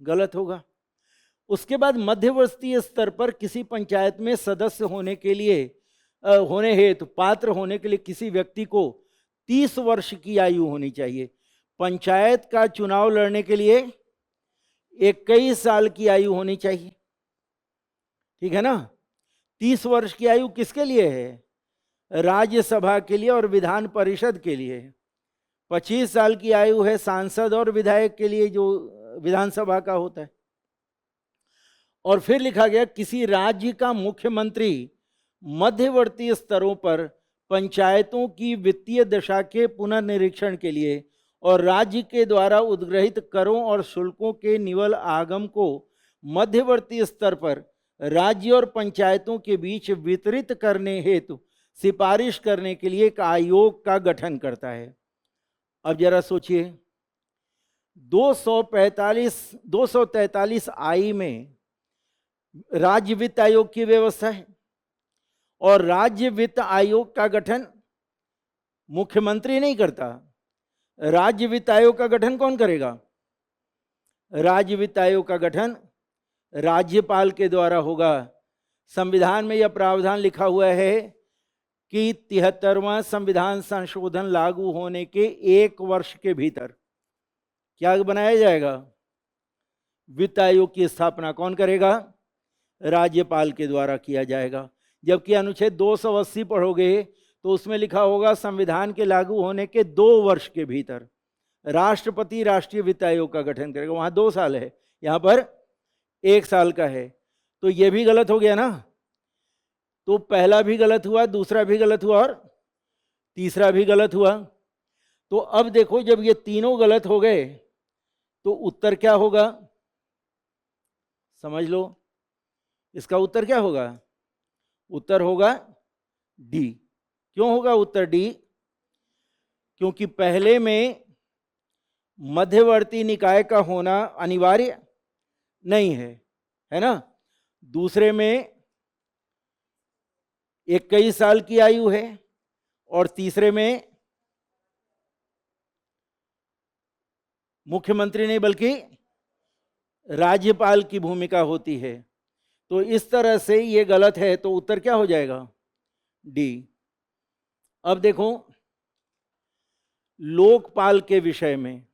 गलत होगा। उसके बाद मध्यवर्ती स्तर पर किसी पंचायत में सदस्य होने के लिए होने हेतु पात्र होने के लिए किसी व्यक्ति को 30 वर्ष की आयु होनी चाहिए। पंचायत का चुनाव लड़ने के लिए 21 साल की आयु होनी चाहिए, ठीक है ना। 30 वर्ष की आयु किसके लिए है, राज्यसभा के लिए और विधान परिषद के लिए। 25 साल की आयु है सांसद और विधायक के लिए, जो विधानसभा का होता है। और फिर लिखा गया किसी राज्य का मुख्यमंत्री मध्यवर्ती स्तरों पर पंचायतों की वित्तीय दशा के पुनर्निरीक्षण के लिए और राज्य के द्वारा उद्ग्रहित करों और शुल्कों के निवल आगम को मध्यवर्ती स्तर पर राज्य और पंचायतों के बीच वितरित करने हेतु सिफारिश करने के लिए एक आयोग का गठन करता है। अब जरा सोचिए, 243 में राज्य वित्त आयोग की व्यवस्था है और राज्य वित्त आयोग का गठन मुख्यमंत्री नहीं करता। राज्य वित्त आयोग का गठन कौन करेगा, राज्य वित्त आयोग का गठन राज्यपाल के द्वारा होगा। संविधान में यह प्रावधान लिखा हुआ है कि 73वां संविधान संशोधन लागू होने के 1 वर्ष के भीतर क्या बनाया जाएगा, वित्त आयोग की स्थापना कौन करेगा, राज्यपाल के द्वारा किया जाएगा। जबकि अनुच्छेद 280 पढ़ोगे तो उसमें लिखा होगा संविधान के लागू होने के 2 वर्ष के भीतर राष्ट्रपति राष्ट्रीय वित्त आयोग का गठन करेगा। वहां 2 साल है, यहां पर 1 साल का है। तो यह भी गलत हो गया ना। तो पहला भी गलत हुआ, दूसरा भी गलत हुआ और तीसरा भी गलत हुआ। तो अब देखो, जब ये तीनों गलत हो गए तो उत्तर क्या होगा, समझ लो। इसका उत्तर क्या होगा, उत्तर होगा डी। क्यों होगा उत्तर डी, क्योंकि पहले में मध्यवर्ती निकाय का होना अनिवार्य नहीं है ना। दूसरे में 21 साल की आयु है और तीसरे में मुख्यमंत्री नहीं बल्कि राज्यपाल की भूमिका होती है। तो इस तरह से ये गलत है, तो उत्तर क्या हो जाएगा, डी। अब देखो लोकपाल के विषय में,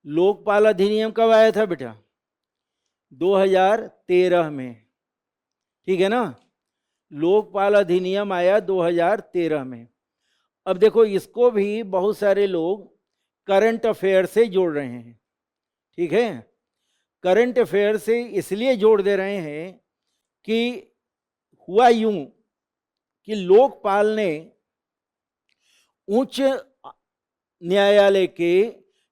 लोकपाल अधिनियम कब आया था बेटा, 2013 में, ठीक है ना। लोकपाल अधिनियम आया 2013 में। अब देखो इसको भी बहुत सारे लोग करंट अफेयर से जोड़ रहे हैं, ठीक है। करंट अफेयर से इसलिए जोड़ दे रहे हैं कि हुआ यूं कि लोकपाल ने उच्च न्यायालय के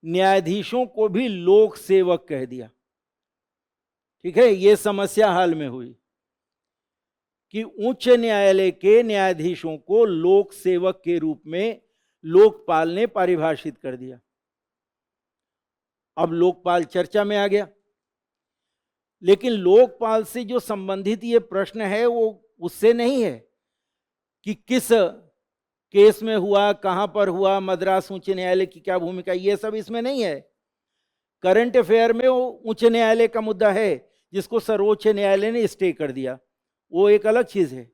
न्यायाधीशों को भी लोक सेवक कह दिया। ठीक है, यह समस्या हाल में हुई कि उच्च न्यायालय के न्यायाधीशों को लोक सेवक के रूप में लोकपाल ने परिभाषित कर दिया। अब लोकपाल चर्चा में आ गया, लेकिन लोकपाल से जो संबंधित ये प्रश्न है वो उससे नहीं है कि किस केस में हुआ, कहां पर हुआ, मद्रास उच्च न्यायालय की क्या भूमिका, ये सब इसमें नहीं है। करंट अफेयर में वो उच्च न्यायालय का मुद्दा है जिसको सर्वोच्च न्यायालय ने स्टे कर दिया, वो एक अलग चीज है।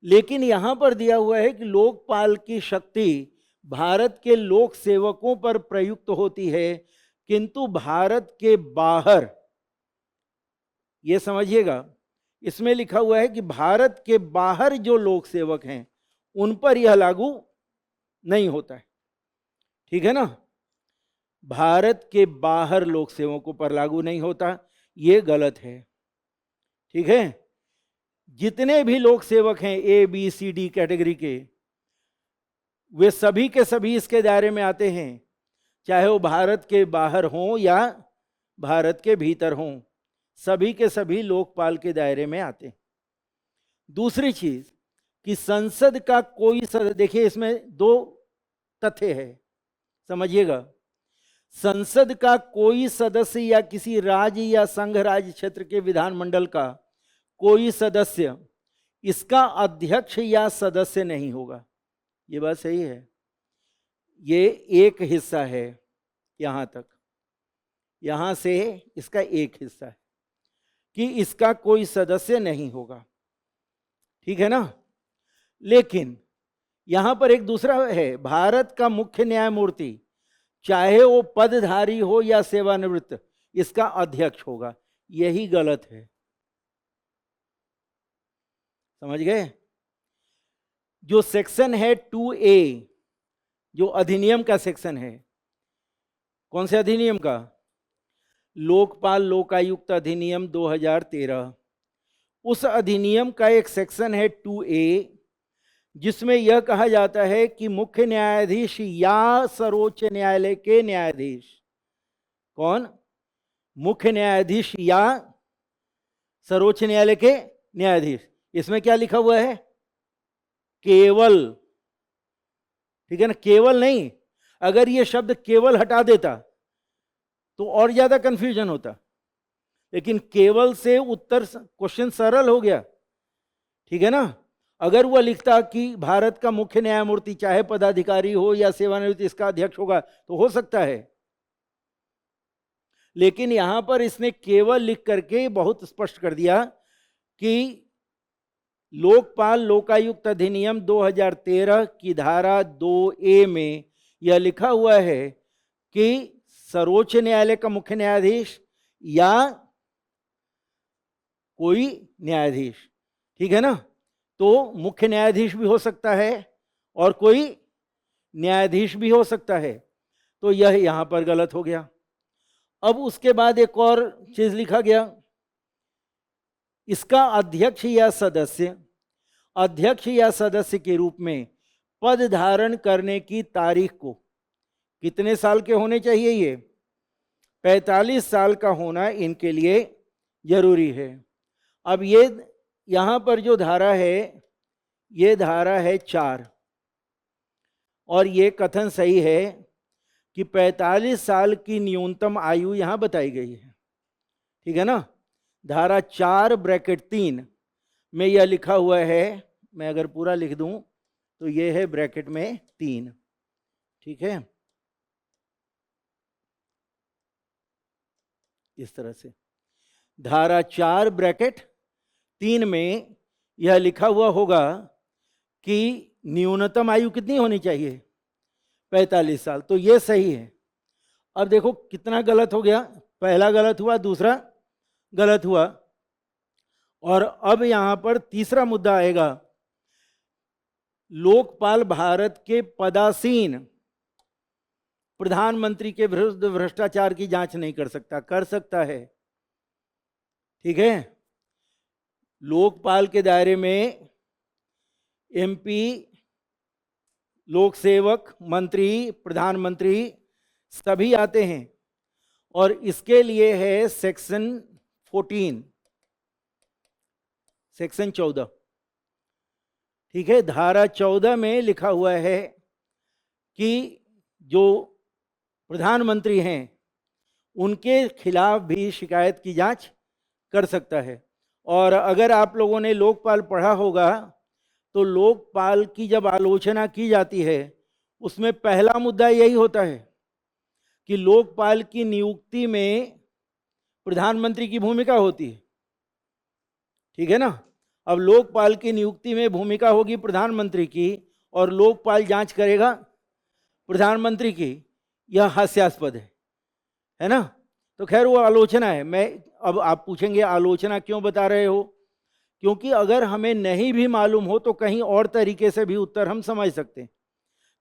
लेकिन यहां पर दिया हुआ है कि लोकपाल की शक्ति भारत के लोक सेवकों पर प्रयुक्त होती है, किंतु भारत के बाहर, ये समझिएगा, इसमें लिखा हुआ है कि भारत के बाहर जो लोक सेवक हैं उन पर यह लागू नहीं होता है। ठीक है ना, भारत के बाहर लोक सेवकों पर लागू नहीं होता, यह गलत है। ठीक है, जितने भी लोक सेवक हैं A B C D category के, वे सभी के सभी इसके दायरे में आते हैं, चाहे वो भारत के बाहर हों या भारत के भीतर हों, सभी के सभी लोकपाल के दायरे में आते हैं। दूसरी चीज कि संसद का कोई सदस्य, देखिए इसमें दो तथ्य है, समझिएगा। संसद का कोई सदस्य या किसी राज्य या संघ राज्य क्षेत्र के विधानमंडल का कोई सदस्य इसका अध्यक्ष या सदस्य नहीं होगा। ये बात सही है, ये एक हिस्सा है, यहां तक, यहां से इसका एक हिस्सा है कि इसका कोई सदस्य नहीं होगा। ठीक है ना, लेकिन यहां पर एक दूसरा है, भारत का मुख्य न्यायमूर्ति चाहे वो पदधारी हो या सेवानिवृत्त, इसका अध्यक्ष होगा। यही गलत है, समझ गए। जो सेक्शन है 2A, जो अधिनियम का सेक्शन है, कौन से अधिनियम का? लोकपाल लोकायुक्त अधिनियम 2013। उस अधिनियम का एक सेक्शन है 2A, जिसमें यह कहा जाता है कि मुख्य न्यायाधीश या सर्वोच्च न्यायालय के न्यायाधीश, कौन? मुख्य न्यायाधीश या सर्वोच्च न्यायालय के न्यायाधीश। इसमें क्या लिखा हुआ है? केवल। ठीक है ना, केवल नहीं। अगर ये शब्द केवल हटा देता तो और ज्यादा कंफ्यूजन होता, लेकिन केवल से उत्तर, क्वेश्चन सरल हो गया। ठीक है ना, अगर वह लिखता कि भारत का मुख्य न्यायमूर्ति चाहे पदाधिकारी हो या सेवानिवृत्त इसका अध्यक्ष होगा, तो हो सकता है, लेकिन यहां पर इसने केवल लिख करके बहुत स्पष्ट कर दिया कि लोकपाल लोकायुक्त अधिनियम 2013 की धारा 2A में यह लिखा हुआ है कि सर्वोच्च न्यायालय का मुख्य न्यायाधीश या कोई न्यायाधीश। ठीक है ना, तो मुख्य न्यायाधीश भी हो सकता है और कोई न्यायाधीश भी हो सकता है, तो यह यहां पर गलत हो गया। अब उसके बाद एक और चीज लिखा गया, इसका अध्यक्ष या सदस्य, अध्यक्ष या सदस्य के रूप में पद धारण करने की तारीख को कितने साल के होने चाहिए? ये 45 साल का होना इनके लिए जरूरी है। अब ये यहां पर जो धारा है, ये धारा है 4, और ये कथन सही है कि 45 साल की न्यूनतम आयु यहां बताई गई है। ठीक है ना, धारा 4 ब्रैकेट 3 में यह लिखा हुआ है, मैं अगर पूरा लिख दूं तो यह है ब्रैकेट में 3। ठीक है, इस तरह से धारा 4 ब्रैकेट 3 में यह लिखा हुआ होगा कि न्यूनतम आयु कितनी होनी चाहिए? 45 साल। तो यह सही है। अब देखो कितना गलत हो गया, पहला गलत हुआ, दूसरा गलत हुआ, और अब यहां पर तीसरा मुद्दा आएगा। लोकपाल भारत के पदासीन प्रधानमंत्री के विरुद्ध भ्रष्टाचार की जांच नहीं कर सकता, कर सकता है। ठीक है, लोकपाल के दायरे में एमपी, लोक सेवक, मंत्री, प्रधानमंत्री सभी आते हैं। और इसके लिए है सेक्शन 14, सेक्शन 14, ठीक है। धारा 14 में लिखा हुआ है कि जो प्रधानमंत्री हैं उनके खिलाफ भी शिकायत की जांच कर सकता है। और अगर आप लोगों ने लोकपाल पढ़ा होगा तो लोकपाल की जब आलोचना की जाती है उसमें पहला मुद्दा यही होता है कि लोकपाल की नियुक्ति में प्रधानमंत्री की भूमिका होती है, ठीक है ना। अब लोकपाल की नियुक्ति में भूमिका होगी प्रधानमंत्री की और लोकपाल जांच करेगा प्रधानमंत्री की, यह हास्यास्पद है ना। तो खैर वो आलोचना है। मैं अब आप पूछेंगे आलोचना क्यों बता रहे हो, क्योंकि अगर हमें नहीं भी मालूम हो तो कहीं और तरीके से भी उत्तर हम समझ सकते हैं।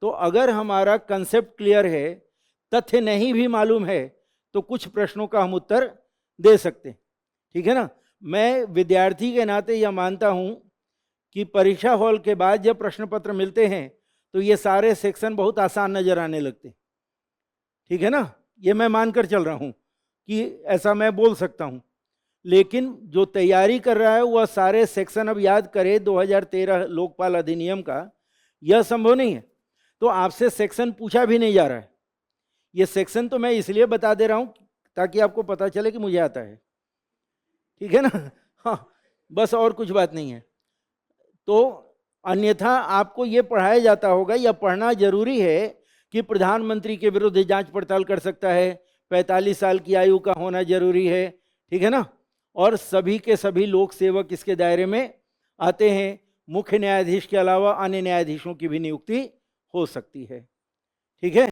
तो अगर हमारा कंसेप्ट क्लियर है, तथ्य नहीं भी मालूम है, तो कुछ प्रश्नों का हम उत्तर दे सकते हैं, ठीक है ना। मैं विद्यार्थी के नाते यह मानता हूं कि परीक्षा हॉल के बाद जब प्रश्न पत्र मिलते हैं तो ये सारे सेक्शन बहुत आसान नजर आने लगते हैं, ठीक है ना। ये मैं मानकर चल रहा हूं कि ऐसा मैं बोल सकता हूं। लेकिन जो तैयारी कर रहा है वह सारे सेक्शन अब याद करे 2013 लोकपाल अधिनियम का, यह संभव नहीं है। तो आपसे सेक्शन पूछा भी नहीं जा रहा है। ये सेक्शन तो मैं इसलिए बता दे रहा हूं ताकि आपको पता चले कि मुझे आता है, ठीक है ना। हाँ, बस और कुछ बात नहीं है। तो अन्यथा आपको ये पढ़ाया जाता होगा, या पढ़ना जरूरी है कि प्रधानमंत्री के विरुद्ध जांच पड़ताल कर सकता है, 45 साल की आयु का होना जरूरी है, ठीक है ना। और सभी के सभी लोक सेवक इसके दायरे में आते हैं। मुख्य न्यायाधीश के अलावा अन्य न्यायाधीशों की भी नियुक्ति हो सकती है, ठीक है।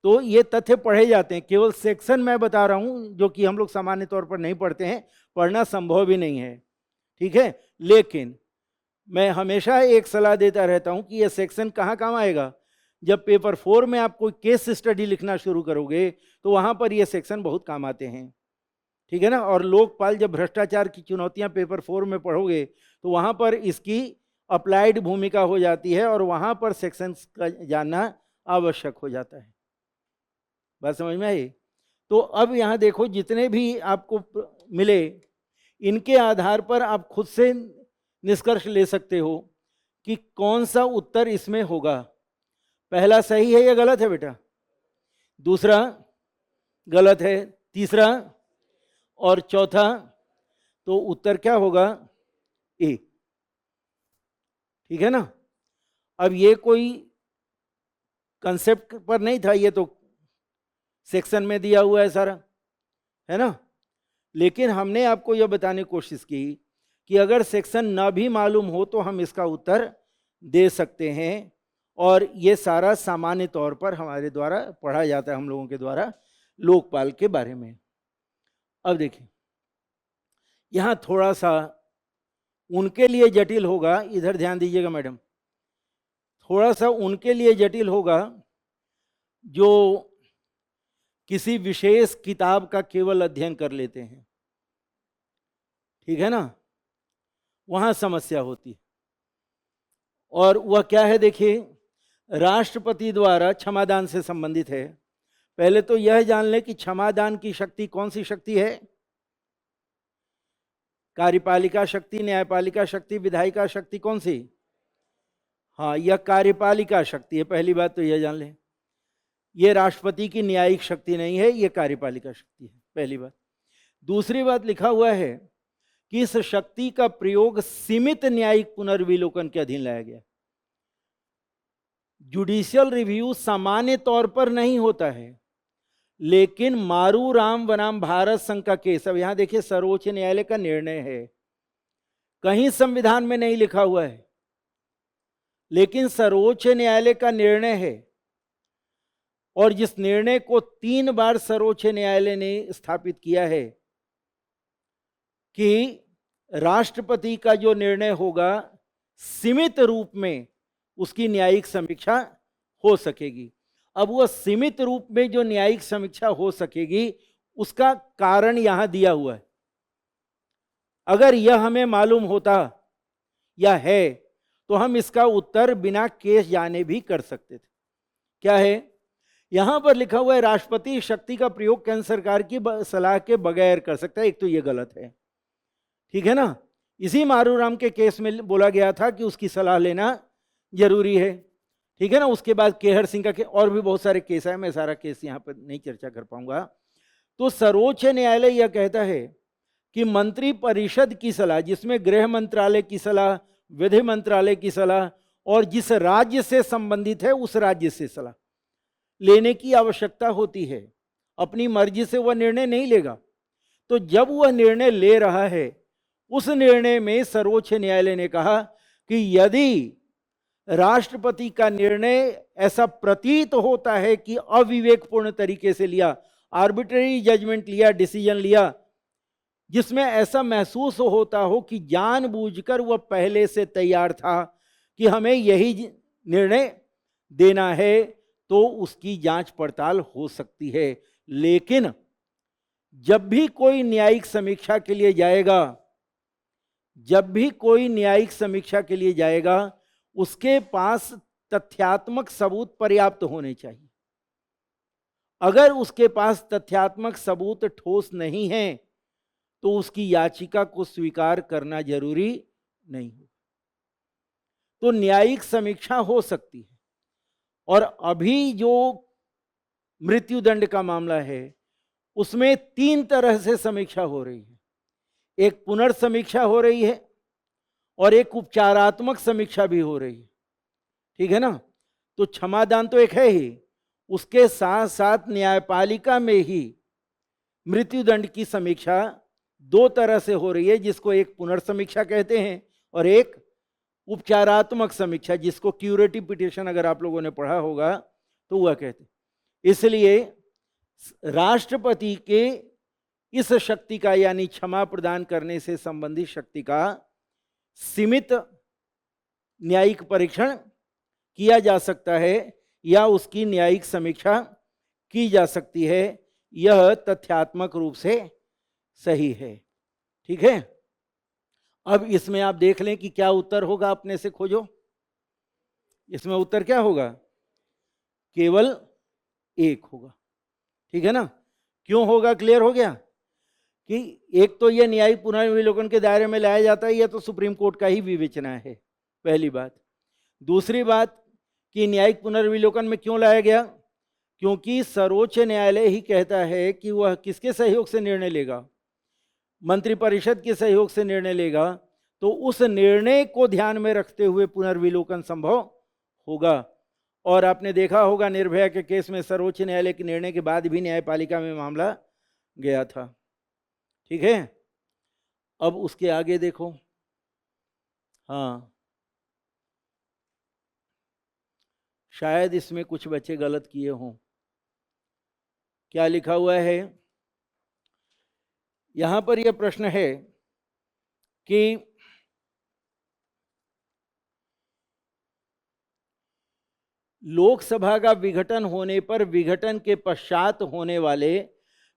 तो ये तथ्य पढ़े जाते हैं, केवल सेक्शन मैं बता रहा हूं जो कि हम लोग सामान्य तौर पर नहीं पढ़ते हैं, पढ़ना संभव भी नहीं है, ठीक है। लेकिन मैं हमेशा एक सलाह देता रहता हूं कि यह सेक्शन कहाँ काम आएगा। जब पेपर 4 में आप कोई केस स्टडी लिखना शुरू करोगे तो वहां पर ये सेक्शन बहुत काम आते हैं, ठीक है ना। और लोकपाल जब भ्रष्टाचार की चुनौतियां पेपर 4 में पढ़ोगे तो वहां पर इसकी अप्लाइड भूमिका हो जाती है और वहां पर सेक्शंस का जानना आवश्यक हो जाता है। बात समझ में आई। तो अब यहाँ देखो, जितने भी आपको मिले इनके आधार पर आप खुद से निष्कर्ष ले सकते हो कि कौन सा उत्तर इसमें होगा। पहला सही है या गलत है बेटा, दूसरा गलत है, तीसरा और चौथा, तो उत्तर क्या होगा, ए, ठीक है ना। अब ये कोई कंसेप्ट पर नहीं था, ये तो सेक्शन में दिया हुआ है सारा, है ना। लेकिन हमने आपको यह बताने की कोशिश की कि अगर सेक्शन ना भी मालूम हो तो हम इसका उत्तर दे सकते हैं, और ये सारा सामान्य तौर पर हमारे द्वारा पढ़ा जाता है, हम लोगों के द्वारा लोकपाल के बारे में। अब देखिए, यहाँ थोड़ा सा उनके लिए जटिल होगा, इधर ध्यान दीजिएगा मैडम, थोड़ा सा उनके लिए जटिल होगा जो किसी विशेष किताब का केवल अध्ययन कर लेते हैं, ठीक है ना, वहां समस्या होती है। और वह क्या है, देखिए, राष्ट्रपति द्वारा क्षमादान से संबंधित है। पहले तो यह जान लें कि क्षमादान की शक्ति कौन सी शक्ति है, कार्यपालिका शक्ति, न्यायपालिका शक्ति, विधायिका शक्ति, कौन सी? हाँ, यह कार्यपालिका शक्ति है। पहली बात तो यह जान लें, यह राष्ट्रपति की न्यायिक शक्ति नहीं है, यह कार्यपालिका शक्ति है, पहली बात। दूसरी बात, लिखा हुआ है कि इस शक्ति का प्रयोग सीमित न्यायिक पुनर्विलोकन के अधीन लाया गया। जुडिशियल रिव्यू सामान्य तौर पर नहीं होता है, लेकिन मारू राम बनाम भारत संघ का केस, अब यहां देखिए सर्वोच्च न्यायालय का निर्णय है, कहीं संविधान में नहीं लिखा हुआ है, लेकिन सर्वोच्च न्यायालय का निर्णय है। और जिस निर्णय को 3 बार सर्वोच्च न्यायालय ने स्थापित किया है कि राष्ट्रपति का जो निर्णय होगा सीमित रूप में उसकी न्यायिक समीक्षा हो सकेगी। अब वह सीमित रूप में जो न्यायिक समीक्षा हो सकेगी उसका कारण यहां दिया हुआ है। अगर यह हमें मालूम होता या है तो हम इसका उत्तर बिना केस जाने भी कर सकते थे। क्या है? यहां पर लिखा हुआ है राष्ट्रपति शक्ति का प्रयोग केंद्र सरकार की सलाह के बगैर कर सकता है। एक तो ये गलत है, ठीक है ना। इसी मारूराम के केस में बोला गया था कि उसकी सलाह लेना जरूरी है, ठीक है ना। उसके बाद केहर सिंह का और भी बहुत सारे केस है, मैं सारा केस यहाँ पर नहीं चर्चा कर पाऊंगा। तो सर्वोच्च न्यायालय यह कहता है कि मंत्री परिषद की सलाह, जिसमें गृह मंत्रालय की सलाह, विधि मंत्रालय की सलाह और जिस राज्य से संबंधित है उस राज्य से सलाह लेने की आवश्यकता होती है। अपनी मर्जी से वह निर्णय नहीं लेगा। तो जब वह निर्णय ले रहा है, उस निर्णय में सर्वोच्च न्यायालय ने कहा कि यदि राष्ट्रपति का निर्णय ऐसा प्रतीत होता है कि अविवेकपूर्ण तरीके से लिया, आर्बिट्रेरी जजमेंट लिया, डिसीजन लिया, जिसमें ऐसा महसूस होता हो कि जानबूझकर वह पहले से तैयार था कि हमें यही निर्णय देना है, तो उसकी जांच पड़ताल हो सकती है। लेकिन जब भी कोई न्यायिक समीक्षा के लिए जाएगा, उसके पास तथ्यात्मक सबूत पर्याप्त होने चाहिए। अगर उसके पास तथ्यात्मक सबूत ठोस नहीं है तो उसकी याचिका को स्वीकार करना जरूरी नहीं हो। तो न्यायिक समीक्षा हो सकती है। और अभी जो मृत्युदंड का मामला है उसमें 3 तरह से समीक्षा हो रही है। एक पुनर्समीक्षा हो रही है और एक उपचारात्मक समीक्षा भी हो रही है, ठीक है ना। तो क्षमादान तो एक है ही, उसके साथ साथ न्यायपालिका में ही मृत्युदंड की समीक्षा 2 तरह से हो रही है, जिसको एक पुनर्समीक्षा कहते हैं और एक उपचारात्मक समीक्षा, जिसको क्यूरेटिव पिटिशन अगर आप लोगों ने पढ़ा होगा तो वह कहते हैं। इसलिए राष्ट्रपति के इस शक्ति का, यानी क्षमा प्रदान करने से संबंधित शक्ति का सीमित न्यायिक परीक्षण किया जा सकता है या उसकी न्यायिक समीक्षा की जा सकती है। यह तथ्यात्मक रूप से सही है, ठीक है। अब इसमें आप देख लें कि क्या उत्तर होगा, अपने से खोजो। इसमें उत्तर क्या होगा? केवल एक होगा, ठीक है ना। क्यों होगा? क्लियर हो गया कि एक तो यह न्यायिक पुनर्विलोकन के दायरे में लाया जाता है, यह तो सुप्रीम कोर्ट का ही विवेचना है, पहली बात। दूसरी बात कि न्यायिक पुनर्विलोकन में क्यों लाया गया? क्योंकि सर्वोच्च न्यायालय ही कहता है कि वह किसके सहयोग से निर्णय लेगा? मंत्रिपरिषद के सहयोग से निर्णय लेगा। तो उस निर्णय को ध्यान में रखते हुए पुनर्विलोकन संभव होगा। और आपने देखा होगा निर्भया के केस में सर्वोच्च न्यायालय के निर्णय के बाद भी न्यायपालिका में मामला गया था, ठीक है। अब उसके आगे देखो, हाँ, शायद इसमें कुछ बच्चे गलत किए हों। क्या लिखा हुआ है यहां पर? यह प्रश्न है कि लोकसभा का विघटन होने पर विघटन के पश्चात होने वाले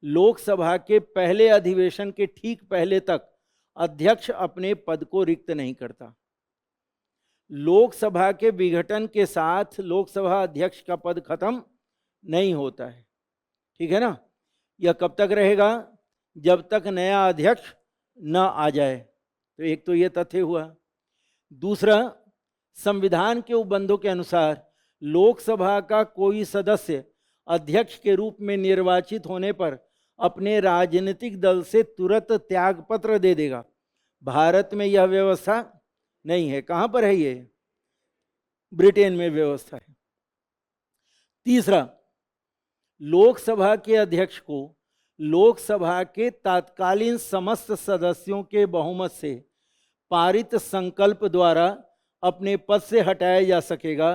लोकसभा के पहले अधिवेशन के ठीक पहले तक अध्यक्ष अपने पद को रिक्त नहीं करता। लोकसभा के विघटन के साथ लोकसभा अध्यक्ष का पद खत्म नहीं होता है, ठीक है ना। यह कब तक रहेगा? जब तक नया अध्यक्ष न आ जाए। तो एक तो यह तथ्य हुआ। दूसरा, संविधान के उपबंधों के अनुसार लोकसभा का कोई सदस्य अध्यक्ष के रूप में निर्वाचित होने पर अपने राजनीतिक दल से तुरंत त्यागपत्र दे देगा। भारत में यह व्यवस्था नहीं है। कहां पर है ये? ब्रिटेन में व्यवस्था है। तीसरा, लोकसभा के अध्यक्ष को लोकसभा के तत्कालीन समस्त सदस्यों के बहुमत से पारित संकल्प द्वारा अपने पद से हटाया जा सकेगा,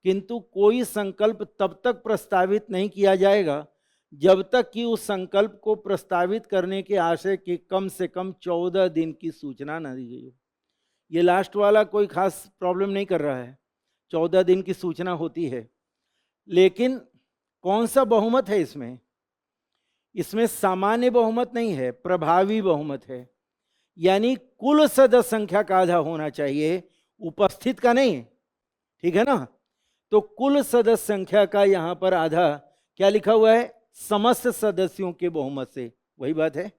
किंतु कोई संकल्प तब तक प्रस्तावित नहीं किया जाएगा जब तक कि उस संकल्प को प्रस्तावित करने के आशय की कम से कम 14 दिन की सूचना न दी गई हो। ये लास्ट वाला कोई खास प्रॉब्लम नहीं कर रहा है, 14 दिन की सूचना होती है। लेकिन कौन सा बहुमत है इसमें? इसमें सामान्य बहुमत नहीं है, प्रभावी बहुमत है। यानी कुल सदस्य संख्या का आधा होना चाहिए, उपस्थित का नहीं, ठीक है ना। तो कुल सदस्य संख्या का यहां पर आधा क्या लिखा हुआ है, समस्त सदस्यों के बहुमत से, वही बात है।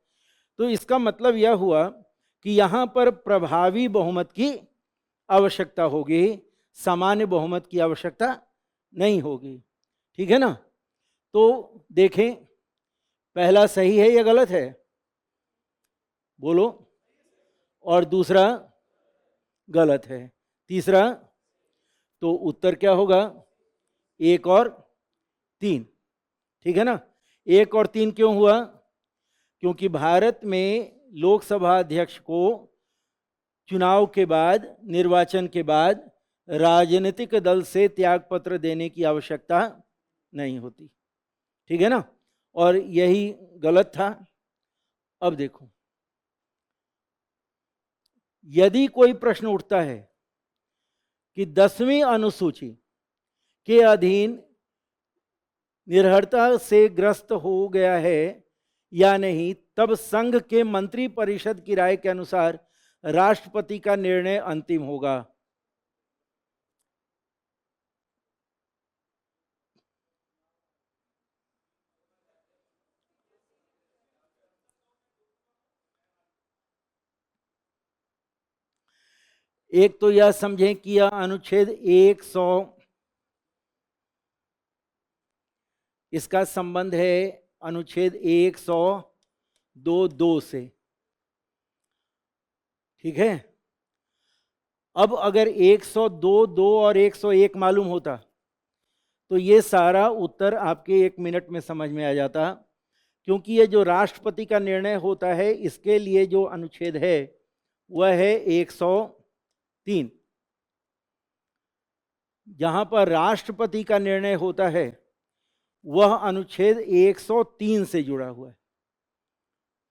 तो इसका मतलब यह हुआ कि यहां पर प्रभावी बहुमत की आवश्यकता होगी, सामान्य बहुमत की आवश्यकता नहीं होगी, ठीक है ना। तो देखें पहला सही है या गलत है, बोलो। और दूसरा गलत है, तीसरा, तो उत्तर क्या होगा, 1 और 3, ठीक है ना। 1 और 3 क्यों हुआ, क्योंकि भारत में लोकसभा अध्यक्ष को चुनाव के बाद, निर्वाचन के बाद राजनीतिक दल से त्यागपत्र देने की आवश्यकता नहीं होती, ठीक है ना। और यही गलत था। अब देखो, यदि कोई प्रश्न उठता है कि 10वीं अनुसूची के अधीन निर्भरता से ग्रस्त हो गया है या नहीं, तब संघ के मंत्री परिषद की राय के अनुसार राष्ट्रपति का निर्णय अंतिम होगा। एक तो यह समझें कि यह अनुच्छेद 100, इसका संबंध है अनुच्छेद 102(2) से, ठीक है। अब अगर 102(2) और 101 मालूम होता तो ये सारा उत्तर आपके 1 मिनट में समझ में आ जाता, क्योंकि ये जो राष्ट्रपति का निर्णय होता है इसके लिए जो अनुच्छेद है वह है 103। जहां पर राष्ट्रपति का निर्णय होता है वह अनुच्छेद 103 से जुड़ा हुआ है,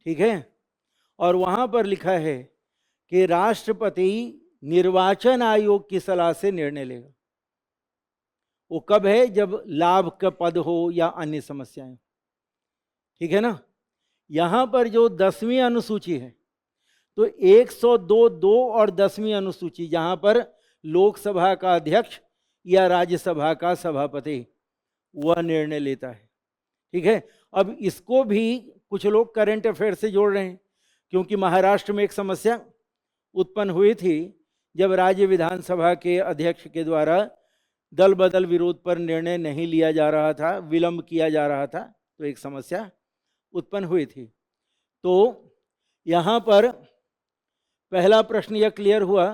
ठीक है। और वहां पर लिखा है कि राष्ट्रपति निर्वाचन आयोग की सलाह से निर्णय लेगा। वो कब है, जब लाभ का पद हो या अन्य समस्याएं, ठीक है ना। यहां पर जो 10वीं अनुसूची है, तो 102(2) और 10वीं अनुसूची, जहां पर लोकसभा का अध्यक्ष या राज्यसभा का सभापति वह निर्णय लेता है, ठीक है। अब इसको भी कुछ लोग करंट अफेयर से जोड़ रहे हैं, क्योंकि महाराष्ट्र में एक समस्या उत्पन्न हुई थी जब राज्य विधानसभा के अध्यक्ष के द्वारा दल बदल विरोध पर निर्णय नहीं लिया जा रहा था, विलंब किया जा रहा था, तो एक समस्या उत्पन्न हुई थी। तो यहाँ पर पहला प्रश्न यह क्लियर हुआ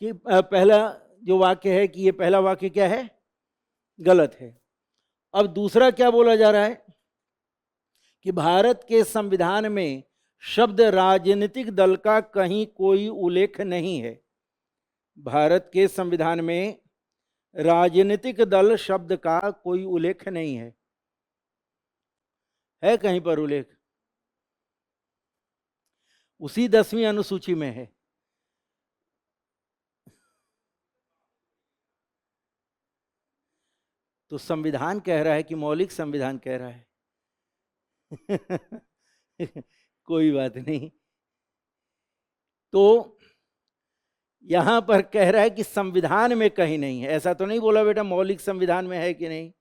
कि पहला जो वाक्य है कि ये पहला वाक्य क्या है, गलत है। अब दूसरा क्या बोला जा रहा है कि भारत के संविधान में शब्द राजनीतिक दल का कहीं कोई उल्लेख नहीं है। भारत के संविधान में राजनीतिक दल शब्द का कोई उल्लेख नहीं है कहीं पर उल्लेख? उसी 10वीं अनुसूची में है। तो संविधान कह रहा है कि मौलिक संविधान कह रहा है? कोई बात नहीं। तो यहां पर कह रहा है कि संविधान में कहीं नहीं है, ऐसा तो नहीं बोला बेटा मौलिक संविधान में है कि नहीं,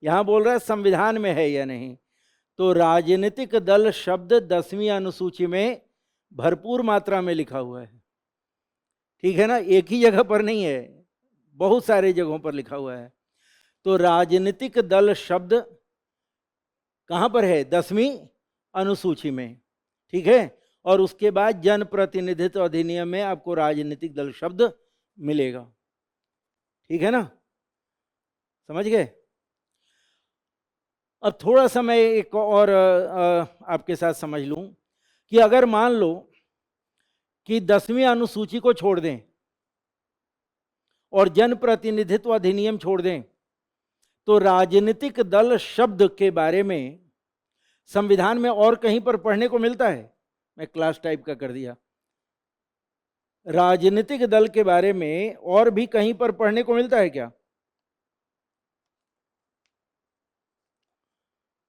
यहां बोल रहा है संविधान में है या नहीं। तो राजनीतिक दल शब्द 10वीं अनुसूची में भरपूर मात्रा में लिखा हुआ है, ठीक है ना। एक ही जगह पर नहीं है, बहुत सारे जगहों पर लिखा हुआ है। तो राजनीतिक दल शब्द कहां पर है, 10वीं अनुसूची में, ठीक है। और उसके बाद जनप्रतिनिधित्व अधिनियम में आपको राजनीतिक दल शब्द मिलेगा, ठीक है ना, समझ गए। अब थोड़ा सा मैं एक और आपके साथ समझ लूं कि अगर मान लो कि 10वीं अनुसूची को छोड़ दें और जनप्रतिनिधित्व अधिनियम छोड़ दें, तो राजनीतिक दल शब्द के बारे में संविधान में और कहीं पर पढ़ने को मिलता है? मैं क्लास टाइप का कर दिया। राजनीतिक दल के बारे में और भी कहीं पर पढ़ने को मिलता है क्या?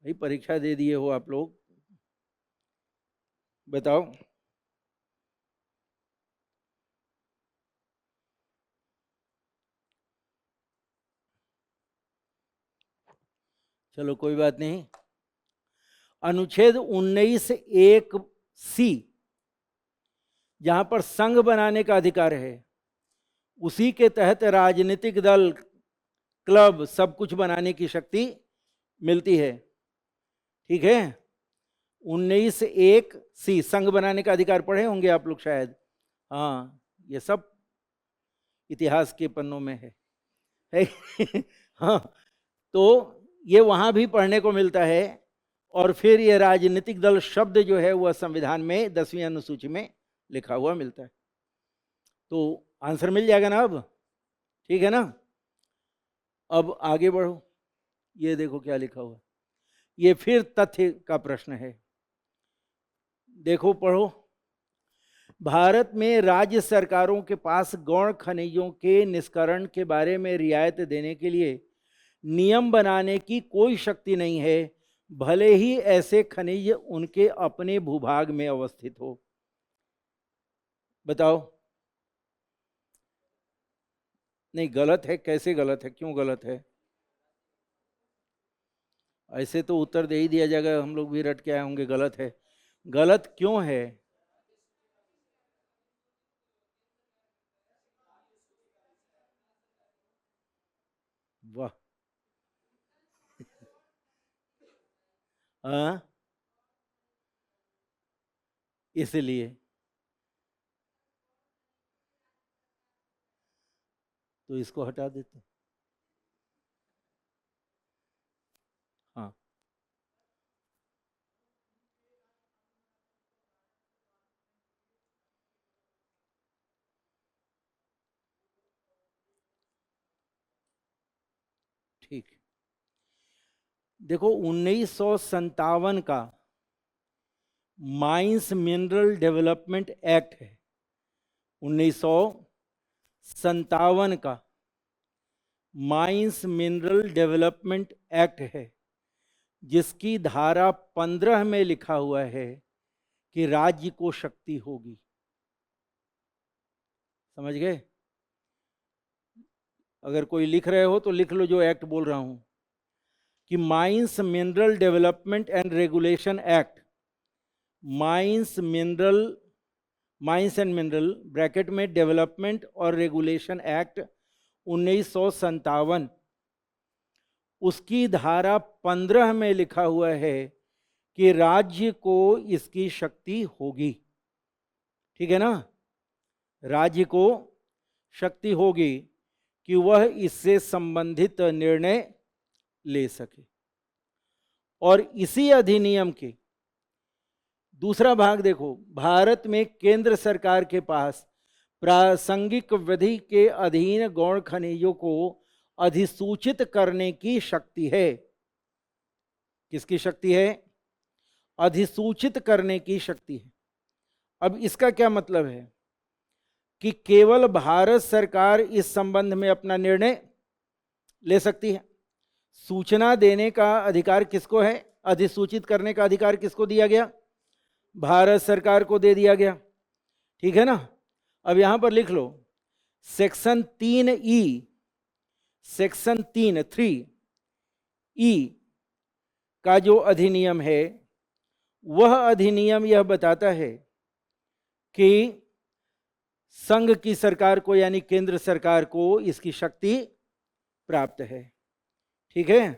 भाई परीक्षा दे दिए हो आप लोग, बताओ। चलो कोई बात नहीं। अनुच्छेद 19(1)(c), जहां पर संघ बनाने का अधिकार है, उसी के तहत राजनीतिक दल, क्लब, सब कुछ बनाने की शक्ति मिलती है। ठीक है। 19(1)(c), संघ बनाने का अधिकार पढ़े होंगे आप लोग शायद। हाँ, ये सब इतिहास के पन्नों में है। हाँ, तो ये वहां भी पढ़ने को मिलता है। और फिर ये राजनीतिक दल शब्द जो है वह संविधान में 10वीं अनुसूची में लिखा हुआ मिलता है। तो आंसर मिल जाएगा ना अब? ठीक है ना। अब आगे बढ़ो, ये देखो क्या लिखा हुआ। ये फिर तथ्य का प्रश्न है, देखो पढ़ो। भारत में राज्य सरकारों के पास गौण खनिजों के निष्करण के बारे में रियायत देने के लिए नियम बनाने की कोई शक्ति नहीं है, भले ही ऐसे खनिज उनके अपने भूभाग में अवस्थित हो। बताओ। नहीं, गलत है। कैसे गलत है? क्यों गलत है? ऐसे तो उत्तर दे ही दिया जाएगा, हम लोग भी रट के आए होंगे गलत है। गलत क्यों है? वाह। हाँ, इसलिए तो इसको हटा देते। हाँ, ठीक। देखो, 1957 का माइंस मिनरल डेवलपमेंट एक्ट है। 1957 का माइंस मिनरल डेवलपमेंट एक्ट है, जिसकी धारा 15 में लिखा हुआ है कि राज्य को शक्ति होगी। समझ गए? अगर कोई लिख रहे हो तो लिख लो जो एक्ट बोल रहा हूं, कि mines mineral development and regulation act, mines and mineral bracket में डेवलपमेंट और रेगुलेशन एक्ट 1957, उसकी धारा 15 में लिखा हुआ है कि राज्य को इसकी शक्ति होगी। ठीक है ना। राज्य को शक्ति होगी कि वह इससे संबंधित निर्णय ले सके। और इसी अधिनियम के दूसरा भाग देखो, भारत में केंद्र सरकार के पास प्रासंगिक विधि के अधीन गौण खनिजों को अधिसूचित करने की शक्ति है। किसकी शक्ति है? अधिसूचित करने की शक्ति है। अब इसका क्या मतलब है? कि केवल भारत सरकार इस संबंध में अपना निर्णय ले सकती है। सूचना देने का अधिकार किसको है? अधिसूचित करने का अधिकार किसको दिया गया? भारत सरकार को दे दिया गया। ठीक है ना। अब यहां पर लिख लो, सेक्शन 3E, सेक्शन 3(3)E का जो अधिनियम है, वह अधिनियम यह बताता है कि संघ की सरकार को, यानी केंद्र सरकार को, इसकी शक्ति प्राप्त है। ठीक है।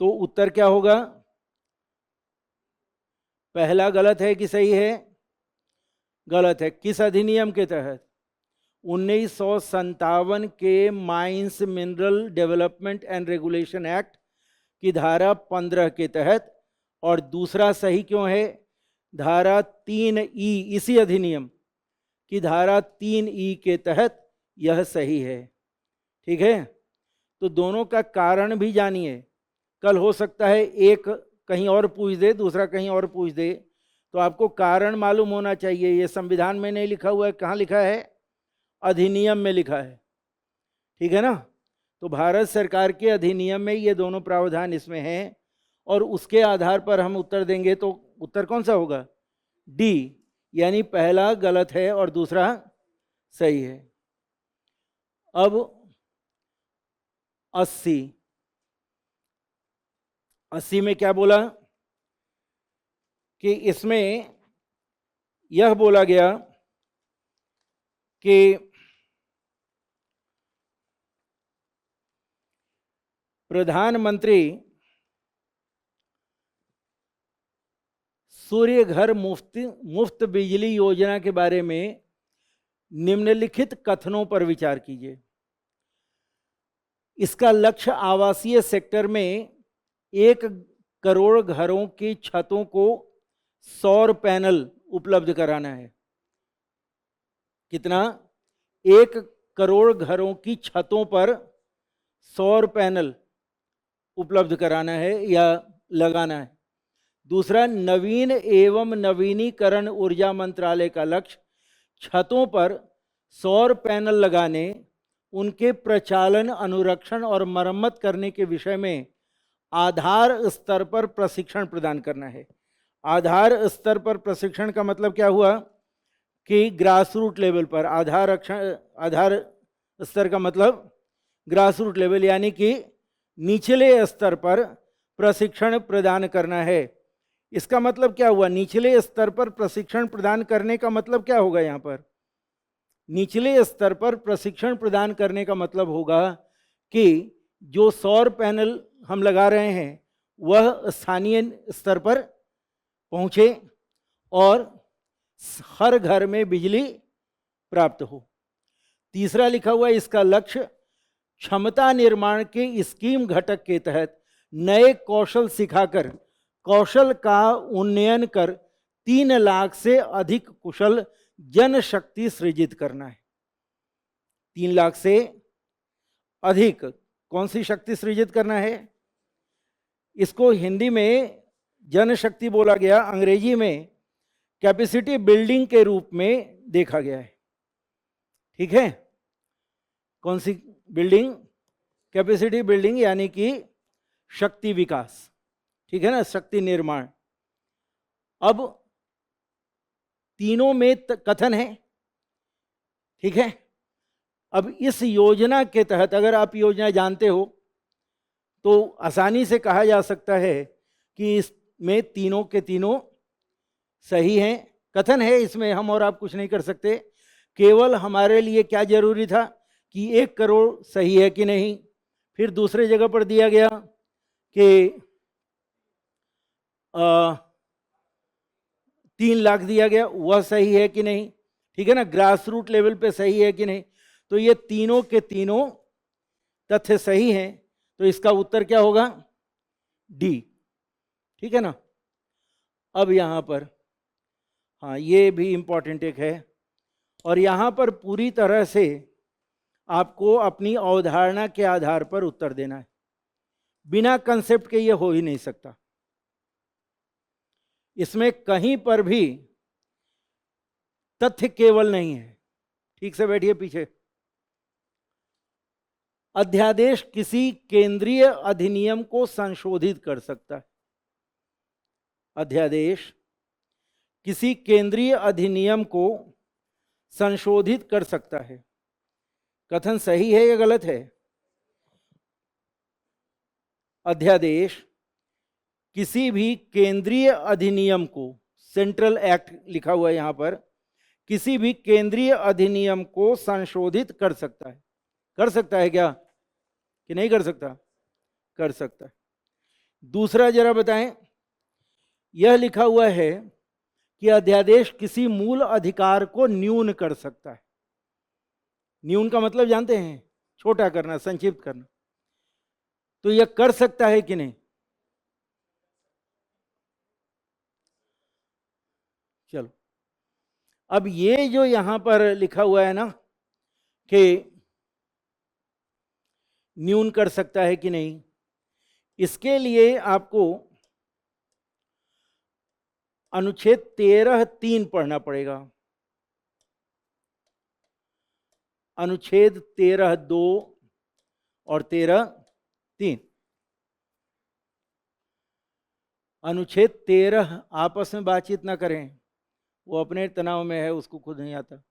तो उत्तर क्या होगा? पहला गलत है कि सही है? गलत है। किस अधिनियम के तहत? 1957 के mines mineral development and regulation act की धारा 15 के तहत। और दूसरा सही क्यों है? धारा 3E, इसी अधिनियम की धारा 3E के तहत यह सही है। ठीक है। तो दोनों का कारण भी जानिए। कल हो सकता है एक कहीं और पूछ दे, दूसरा कहीं और पूछ दे, तो आपको कारण मालूम होना चाहिए। ये संविधान में नहीं लिखा हुआ है, कहाँ लिखा है? अधिनियम में लिखा है। ठीक है ना। तो भारत सरकार के अधिनियम में ये दोनों प्रावधान इसमें हैं, और उसके आधार पर हम उत्तर देंगे। तो उत्तर कौन सा होगा? डी, यानी पहला गलत है और दूसरा सही है। अब 80, 80 में क्या बोला कि इसमें यह बोला गया कि प्रधानमंत्री सूर्य घर मुफ्त बिजली योजना के बारे में निम्नलिखित कथनों पर विचार कीजिए। इसका लक्ष्य आवासीय सेक्टर में 1 करोड़ घरों की छतों को सौर पैनल उपलब्ध कराना है। कितना? 1 करोड़ घरों की छतों पर सौर पैनल उपलब्ध कराना है या लगाना है। दूसरा, नवीन एवं नवीनीकरण ऊर्जा मंत्रालय का लक्ष्य छतों पर सौर पैनल लगाने, उनके प्रचालन, अनुरक्षण और मरम्मत करने के विषय में आधार स्तर पर प्रशिक्षण प्रदान करना है। आधार स्तर पर प्रशिक्षण का मतलब क्या हुआ कि ग्रास रूट लेवल पर। आधार स्तर का मतलब ग्रास रूट लेवल, यानी कि निचले स्तर पर प्रशिक्षण प्रदान करना है। इसका मतलब क्या हुआ? निचले स्तर पर प्रशिक्षण प्रदान करने का मतलब क्या होगा? यहाँ पर निचले स्तर पर प्रशिक्षण प्रदान करने का मतलब होगा कि जो सौर पैनल हम लगा रहे हैं वह स्थानीय स्तर पर पहुंचे और हर घर में बिजली प्राप्त हो। तीसरा लिखा हुआ है, इसका लक्ष्य क्षमता निर्माण के स्कीम घटक के तहत नए कौशल सिखाकर कौशल का उन्नयन कर 3 लाख से अधिक कुशल जनशक्ति सृजित करना है। 3 लाख से अधिक कौन सी शक्ति सृजित करना है? इसको हिंदी में जनशक्ति बोला गया, अंग्रेजी में कैपेसिटी बिल्डिंग के रूप में देखा गया है। ठीक है? कौन सी बिल्डिंग? कैपेसिटी बिल्डिंग, यानी कि शक्ति विकास। ठीक है ना, शक्ति निर्माण। अब तीनों में कथन है। ठीक है? अब इस योजना के तहत, अगर आप योजना जानते हो तो आसानी से कहा जा सकता है कि इसमें तीनों के तीनों सही हैं। कथन है, इसमें हम और आप कुछ नहीं कर सकते। केवल हमारे लिए क्या जरूरी था कि 1 करोड़ सही है कि नहीं। फिर दूसरे जगह पर दिया गया कि 3 लाख दिया गया, वह सही है कि नहीं। ठीक है ना, ग्रास रूट लेवल पे सही है कि नहीं। तो ये तीनों के तीनों तथ्य सही हैं, तो इसका उत्तर क्या होगा? डी। ठीक है ना। अब यहां पर हाँ, ये भी इंपॉर्टेंट एक है, और यहां पर पूरी तरह से आपको अपनी अवधारणा के आधार पर उत्तर देना है। बिना कंसेप्ट के ये हो ही नहीं सकता। इसमें कहीं पर भी तथ्य केवल नहीं है। ठीक से बैठिए पीछे। अध्यादेश किसी केंद्रीय अधिनियम को संशोधित कर सकता है। अध्यादेश किसी केंद्रीय अधिनियम को संशोधित कर सकता है। कथन सही है या गलत है? अध्यादेश किसी भी केंद्रीय अधिनियम को, सेंट्रल एक्ट लिखा हुआ है यहां पर, किसी भी केंद्रीय अधिनियम को संशोधित कर सकता है। कर सकता है क्या कि नहीं कर सकता? कर सकता है। दूसरा जरा बताएं, यह लिखा हुआ है कि अध्यादेश किसी मूल अधिकार को न्यून कर सकता है। न्यून का मतलब जानते हैं? छोटा करना, संक्षिप्त करना। तो यह कर सकता है कि नहीं? चलो, अब ये जो यहां पर लिखा हुआ है ना कि न्यून कर सकता है कि नहीं, इसके लिए आपको अनुच्छेद 13(3) पढ़ना पड़ेगा। अनुच्छेद 13(2) और 13(3). अनुच्छेद 13 आपस में बातचीत ना करें, वो अपने तनाव में है, उसको खुद नहीं आता।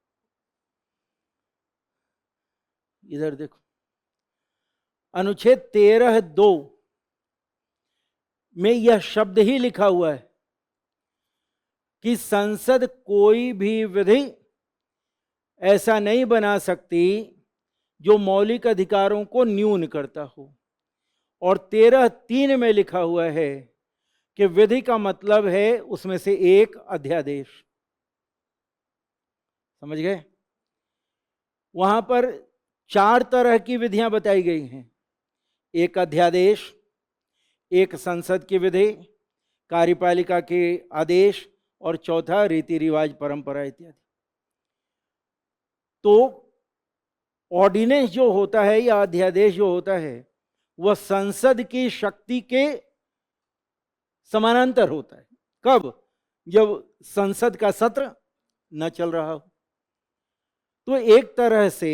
इधर देखो, अनुच्छेद 13(2) में यह शब्द ही लिखा हुआ है कि संसद कोई भी विधि ऐसा नहीं बना सकती जो मौलिक अधिकारों को न्यून करता हो। और 13(3) में लिखा हुआ है कि विधि का मतलब है उसमें से एक अध्यादेश। समझ गए? वहां पर 4 तरह की विधियां बताई गई हैं। एक अध्यादेश, एक संसद की विधि, कार्यपालिका के आदेश, और चौथा रीति रिवाज परंपरा इत्यादि। तो ऑर्डिनेंस जो होता है या अध्यादेश जो होता है वह संसद की शक्ति के समानांतर होता है। कब? जब संसद का सत्र न चल रहा हो। तो एक तरह से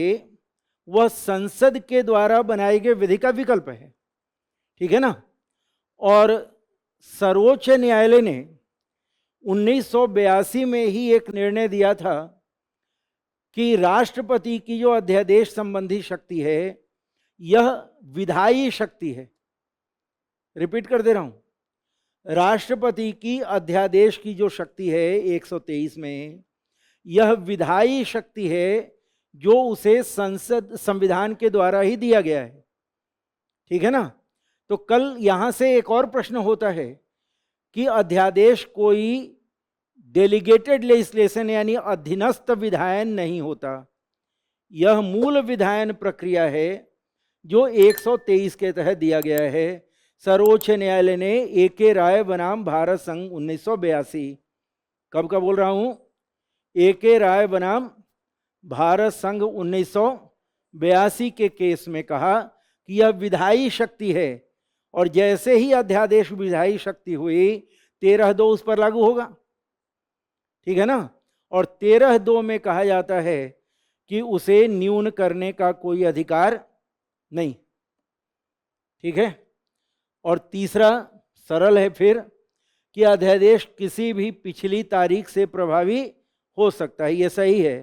वह संसद के द्वारा बनाए गए विधि का विकल्प है, ठीक है ना। और सर्वोच्च न्यायालय ने 1982 में ही एक निर्णय दिया था कि राष्ट्रपति की जो अध्यादेश संबंधी शक्ति है यह विधायी शक्ति है। रिपीट कर दे रहा हूं, राष्ट्रपति की अध्यादेश की जो शक्ति है 123 में, यह विधायी शक्ति है जो उसे संसद संविधान के द्वारा ही दिया गया है, ठीक है ना। तो कल यहां से एक और प्रश्न होता है कि अध्यादेश कोई डेलीगेटेड लेजिस्लेशन यानी अधीनस्थ विधायन नहीं होता, यह मूल विधायन प्रक्रिया है जो 123 के तहत दिया गया है। सर्वोच्च न्यायालय ने ए.के. राय बनाम भारत संघ 1982, कब का बोल रहा हूं, ए.के. राय बनाम भारत संघ 1982 के केस में कहा कि यह विधायी शक्ति है और जैसे ही अध्यादेश विधायी शक्ति हुई 13(2) उस पर लागू होगा, ठीक है ना। और 13(2) में कहा जाता है कि उसे न्यून करने का कोई अधिकार नहीं, ठीक है। और तीसरा सरल है फिर कि अध्यादेश किसी भी पिछली तारीख से प्रभावी हो सकता है। यह सही है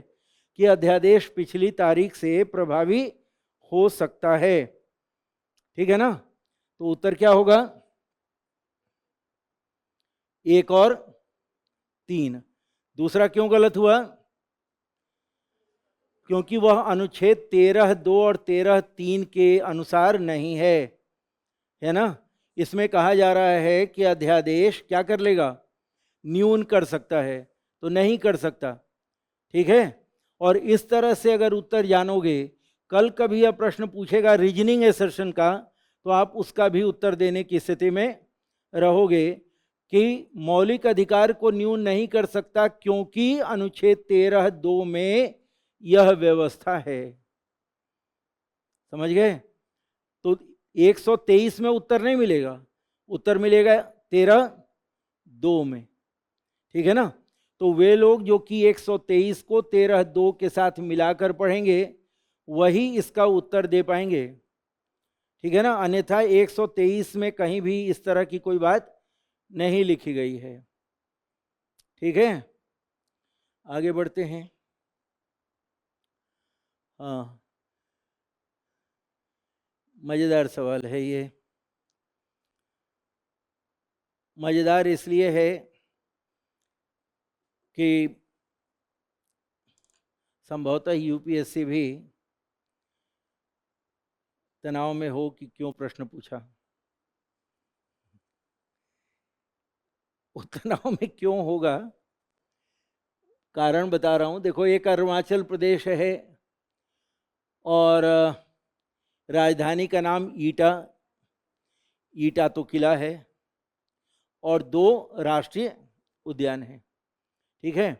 कि अध्यादेश पिछली तारीख से प्रभावी हो सकता है, ठीक है ना। तो उत्तर क्या होगा? 1 और 3। दूसरा क्यों गलत हुआ? क्योंकि वह अनुच्छेद 13(2) और 13(3) के अनुसार नहीं है ना। इसमें कहा जा रहा है कि अध्यादेश क्या कर लेगा, न्यून कर सकता है, तो नहीं कर सकता, ठीक है। और इस तरह से अगर उत्तर जानोगे, कल कभी यह प्रश्न पूछेगा रीजनिंग एसर्शन का, तो आप उसका भी उत्तर देने की स्थिति में रहोगे कि मौलिक अधिकार को न्यून नहीं कर सकता क्योंकि अनुच्छेद 13(2) में यह व्यवस्था है। समझ गए? तो 123 में उत्तर नहीं मिलेगा, उत्तर मिलेगा 13(2) में, ठीक है ना। तो वे लोग जो कि 123 को 13(2) के साथ मिलाकर पढ़ेंगे वही इसका उत्तर दे पाएंगे, ठीक है ना। अन्यथा 123 में कहीं भी इस तरह की कोई बात नहीं लिखी गई है, ठीक है। आगे बढ़ते हैं। हाँ, मज़ेदार सवाल है ये। मज़ेदार इसलिए है कि संभवतः यूपीएससी भी तनाव में हो कि क्यों प्रश्न पूछा। वो तनाव में क्यों होगा, कारण बता रहा हूँ। देखो, एक अरुणाचल प्रदेश है और राजधानी का नाम ईटा तो किला है, और 2 राष्ट्रीय उद्यान हैं, ठीक है।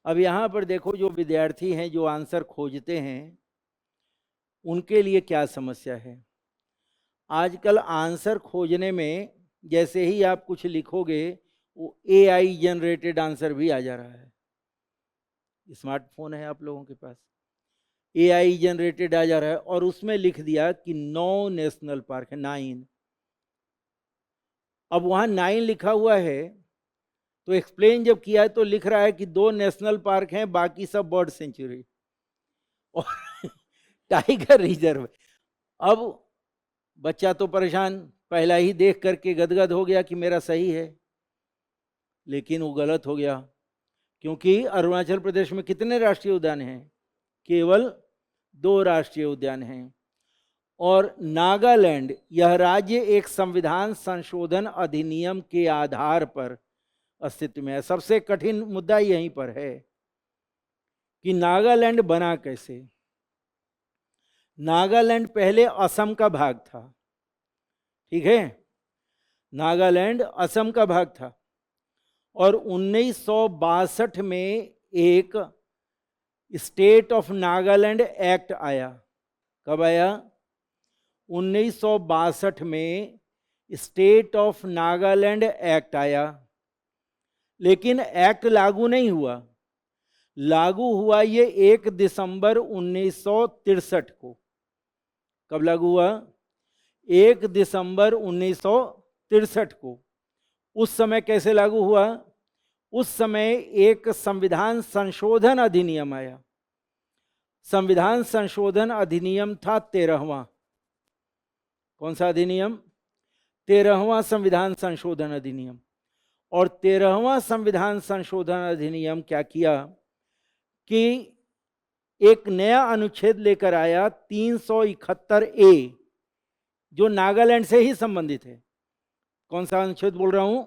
अब यहाँ पर देखो, जो विद्यार्थी हैं जो आंसर खोजते हैं उनके लिए क्या समस्या है। आजकल आंसर खोजने में जैसे ही आप कुछ लिखोगे वो AI जनरेटेड आंसर भी आ जा रहा है। स्मार्टफोन है आप लोगों के पास, AI जनरेटेड आ जा रहा है और उसमें लिख दिया कि 9 नेशनल पार्क है, 9। अब वहाँ 9 लिखा हुआ है तो एक्सप्लेन जब किया है तो लिख रहा है कि 2 नेशनल पार्क हैं, बाकी सब बर्ड सेंचुरी और टाइगर रिजर्व। अब बच्चा तो परेशान, पहला ही देख करके गदगद हो गया कि मेरा सही है, लेकिन वो गलत हो गया, क्योंकि अरुणाचल प्रदेश में कितने राष्ट्रीय उद्यान हैं? केवल 2 राष्ट्रीय उद्यान हैं। और नागालैंड यह राज्य एक संविधान संशोधन अधिनियम के आधार पर अस्तित्व में है। सबसे कठिन मुद्दा यहीं पर है कि नागालैंड बना कैसे। नागालैंड पहले असम का भाग था, ठीक है, नागालैंड असम का भाग था, और 1962 में एक स्टेट ऑफ नागालैंड एक्ट आया। कब आया? 1962 में स्टेट ऑफ नागालैंड एक्ट आया, लेकिन एक्ट लागू नहीं हुआ। लागू हुआ ये 1 दिसंबर 1963 को। कब लागू हुआ? 1 दिसंबर 1963 को। उस समय कैसे लागू हुआ? उस समय एक संविधान संशोधन अधिनियम आया। संविधान संशोधन अधिनियम था 13वां। कौन सा अधिनियम? 13वां संविधान संशोधन अधिनियम। और 13वां संविधान संशोधन अधिनियम क्या किया कि एक नया अनुच्छेद लेकर आया, 371A, जो नागालैंड से ही संबंधित है। कौन सा अनुच्छेद बोल रहा हूं?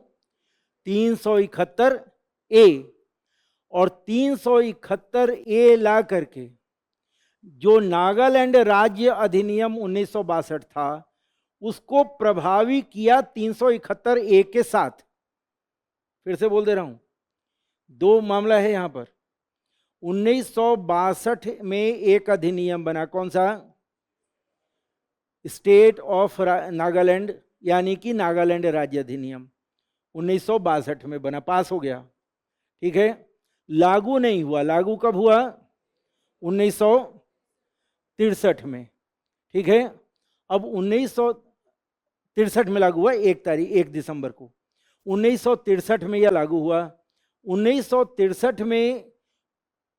371A। और 371A ला करके जो नागालैंड राज्य अधिनियम 1962 था, उसको प्रभावी किया 371A के साथ। फिर से बोल दे रहा हूं, 2 मामला है यहां पर। 1962 में एक अधिनियम बना, कौन सा? स्टेट ऑफ नागालैंड, यानी कि नागालैंड राज्य अधिनियम 1962 में बना, पास हो गया, ठीक है। लागू नहीं हुआ। लागू कब हुआ? 1963 में, ठीक है। अब 1963 में लागू हुआ, 1 दिसंबर को 1963 में यह लागू हुआ। 1963 में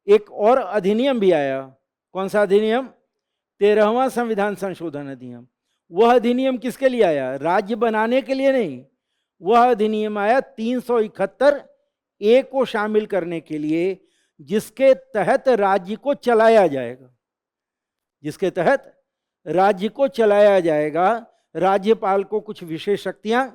एक और अधिनियम भी आया। कौन सा अधिनियम? 13वां संविधान संशोधन अधिनियम। वह अधिनियम किसके लिए आया? राज्य बनाने के लिए नहीं। वह अधिनियम आया 371A को शामिल करने के लिए, जिसके तहत राज्य को चलाया जाएगा। जिसके तहत राज्य को चलाया जाएगा, राज्यपाल को कुछ विशेष शक्तियां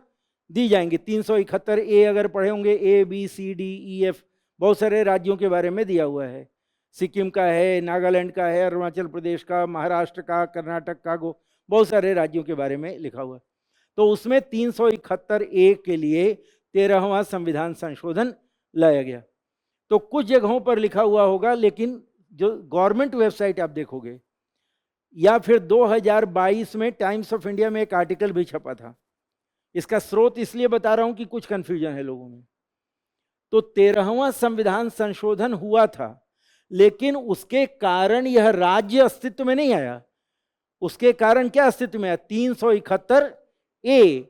दी जाएंगी। 371A अगर पढ़े होंगे, ABCDEF, बहुत सारे राज्यों के बारे में दिया हुआ है। सिक्किम का है, नागालैंड का है, अरुणाचल प्रदेश का, महाराष्ट्र का, कर्नाटक का, बहुत सारे राज्यों के बारे में लिखा हुआ है। तो उसमें 371A के लिए 13वां संविधान संशोधन लाया गया। तो कुछ जगहों पर लिखा हुआ होगा, लेकिन जो गवर्नमेंट वेबसाइट आप देखोगे, या फिर 2022 में टाइम्स ऑफ इंडिया में एक आर्टिकल भी छपा था। इसका स्रोत इसलिए बता रहा हूं कि कुछ कंफ्यूजन है लोगों में। तो 13वां संविधान संशोधन हुआ था, लेकिन उसके कारण यह राज्य अस्तित्व में नहीं आया। उसके कारण क्या अस्तित्व में आया? 371A,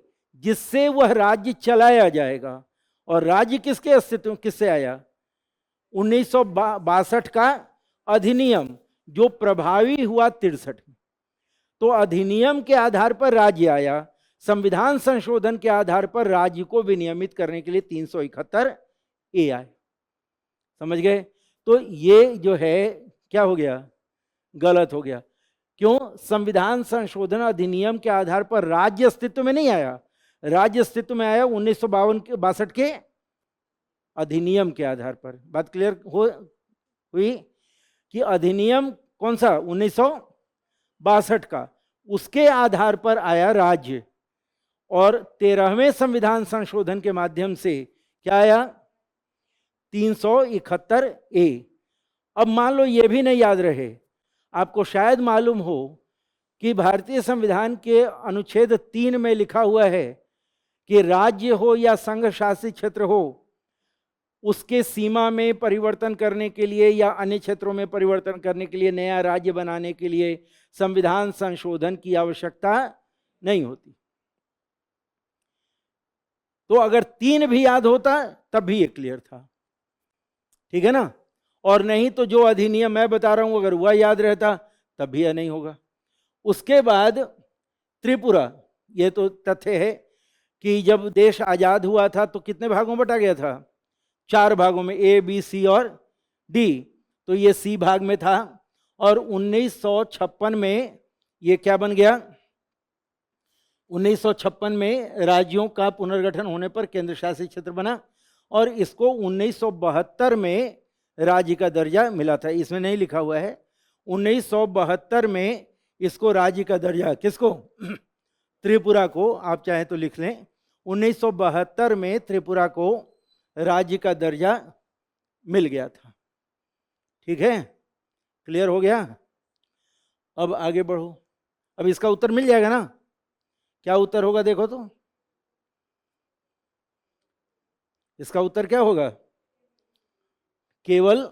जिससे वह राज्य चलाया जाएगा। और राज्य किसके अस्तित्व, किससे आया? 1962 का अधिनियम, जो प्रभावी हुआ 63 में। तो अधिनियम के आधार पर राज्य आया, संविधान संशोधन के आधार पर राज्य को विनियमित करने के लिए 371A आया। समझ गए? तो ये जो है क्या हो गया? गलत हो गया। क्यों? संविधान संशोधन अधिनियम के आधार पर राज्य अस्तित्व में नहीं आया। राज्य अस्तित्व में आया 1962 के अधिनियम के आधार पर। बात क्लियर हुई कि अधिनियम कौन सा? 1962 का, उसके आधार पर आया राज्य। और 13वें संविधान संशोधन के माध्यम से क्या आया? 371A। अब मान लो ये भी नहीं याद रहे, आपको शायद मालूम हो कि भारतीय संविधान के अनुच्छेद 3 में लिखा हुआ है कि राज्य हो या संघ शासित क्षेत्र हो, उसके सीमा में परिवर्तन करने के लिए या अन्य क्षेत्रों में परिवर्तन करने के लिए, नया राज्य बनाने के लिए संविधान संशोधन की आवश्यकता नहीं होती। तो अगर 3 भी याद होता तब भी ये क्लियर था, ठीक है ना। और नहीं तो जो अधिनियम मैं बता रहा हूं, अगर वह याद रहता तब भी यह नहीं होगा। उसके बाद त्रिपुरा, ये तो तथ्य है कि जब देश आजाद हुआ था तो कितने भागों में बटा गया था? 4 भागों में, ए, बी, सी और डी। तो ये सी भाग में था और 1956 में ये क्या बन गया? 1956 में राज्यों का पुनर्गठन होने पर केंद्र शासित क्षेत्र बना और इसको 1972 में राज्य का दर्जा मिला था। इसमें नहीं लिखा हुआ है। 1972 में इसको राज्य का दर्जा, किसको? त्रिपुरा को, आप चाहें तो लिख लें। 1972 में त्रिपुरा को राज्य का दर्जा मिल गया था। ठीक है, क्लियर हो गया? अब आगे बढ़ो। अब इसका उत्तर मिल जाएगा ना? क्या उत्तर होगा देखो तो। इसका उत्तर क्या होगा? केवल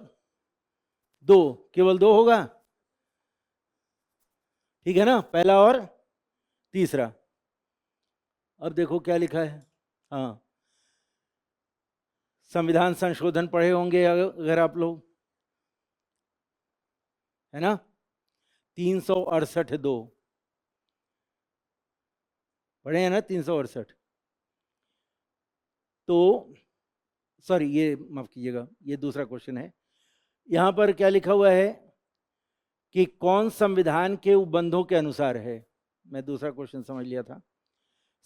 2, केवल 2 होगा। ठीक है ना, पहला और तीसरा। अब देखो क्या लिखा है। हाँ, संविधान संशोधन पढ़े होंगे अगर आप लोग, है ना? 368(2) पढ़े हैं ना? 368। तो सॉरी, ये माफ कीजिएगा, ये दूसरा क्वेश्चन है। यहां पर क्या लिखा हुआ है कि कौन संविधान के उपबंधों के अनुसार है? मैं दूसरा क्वेश्चन समझ लिया था।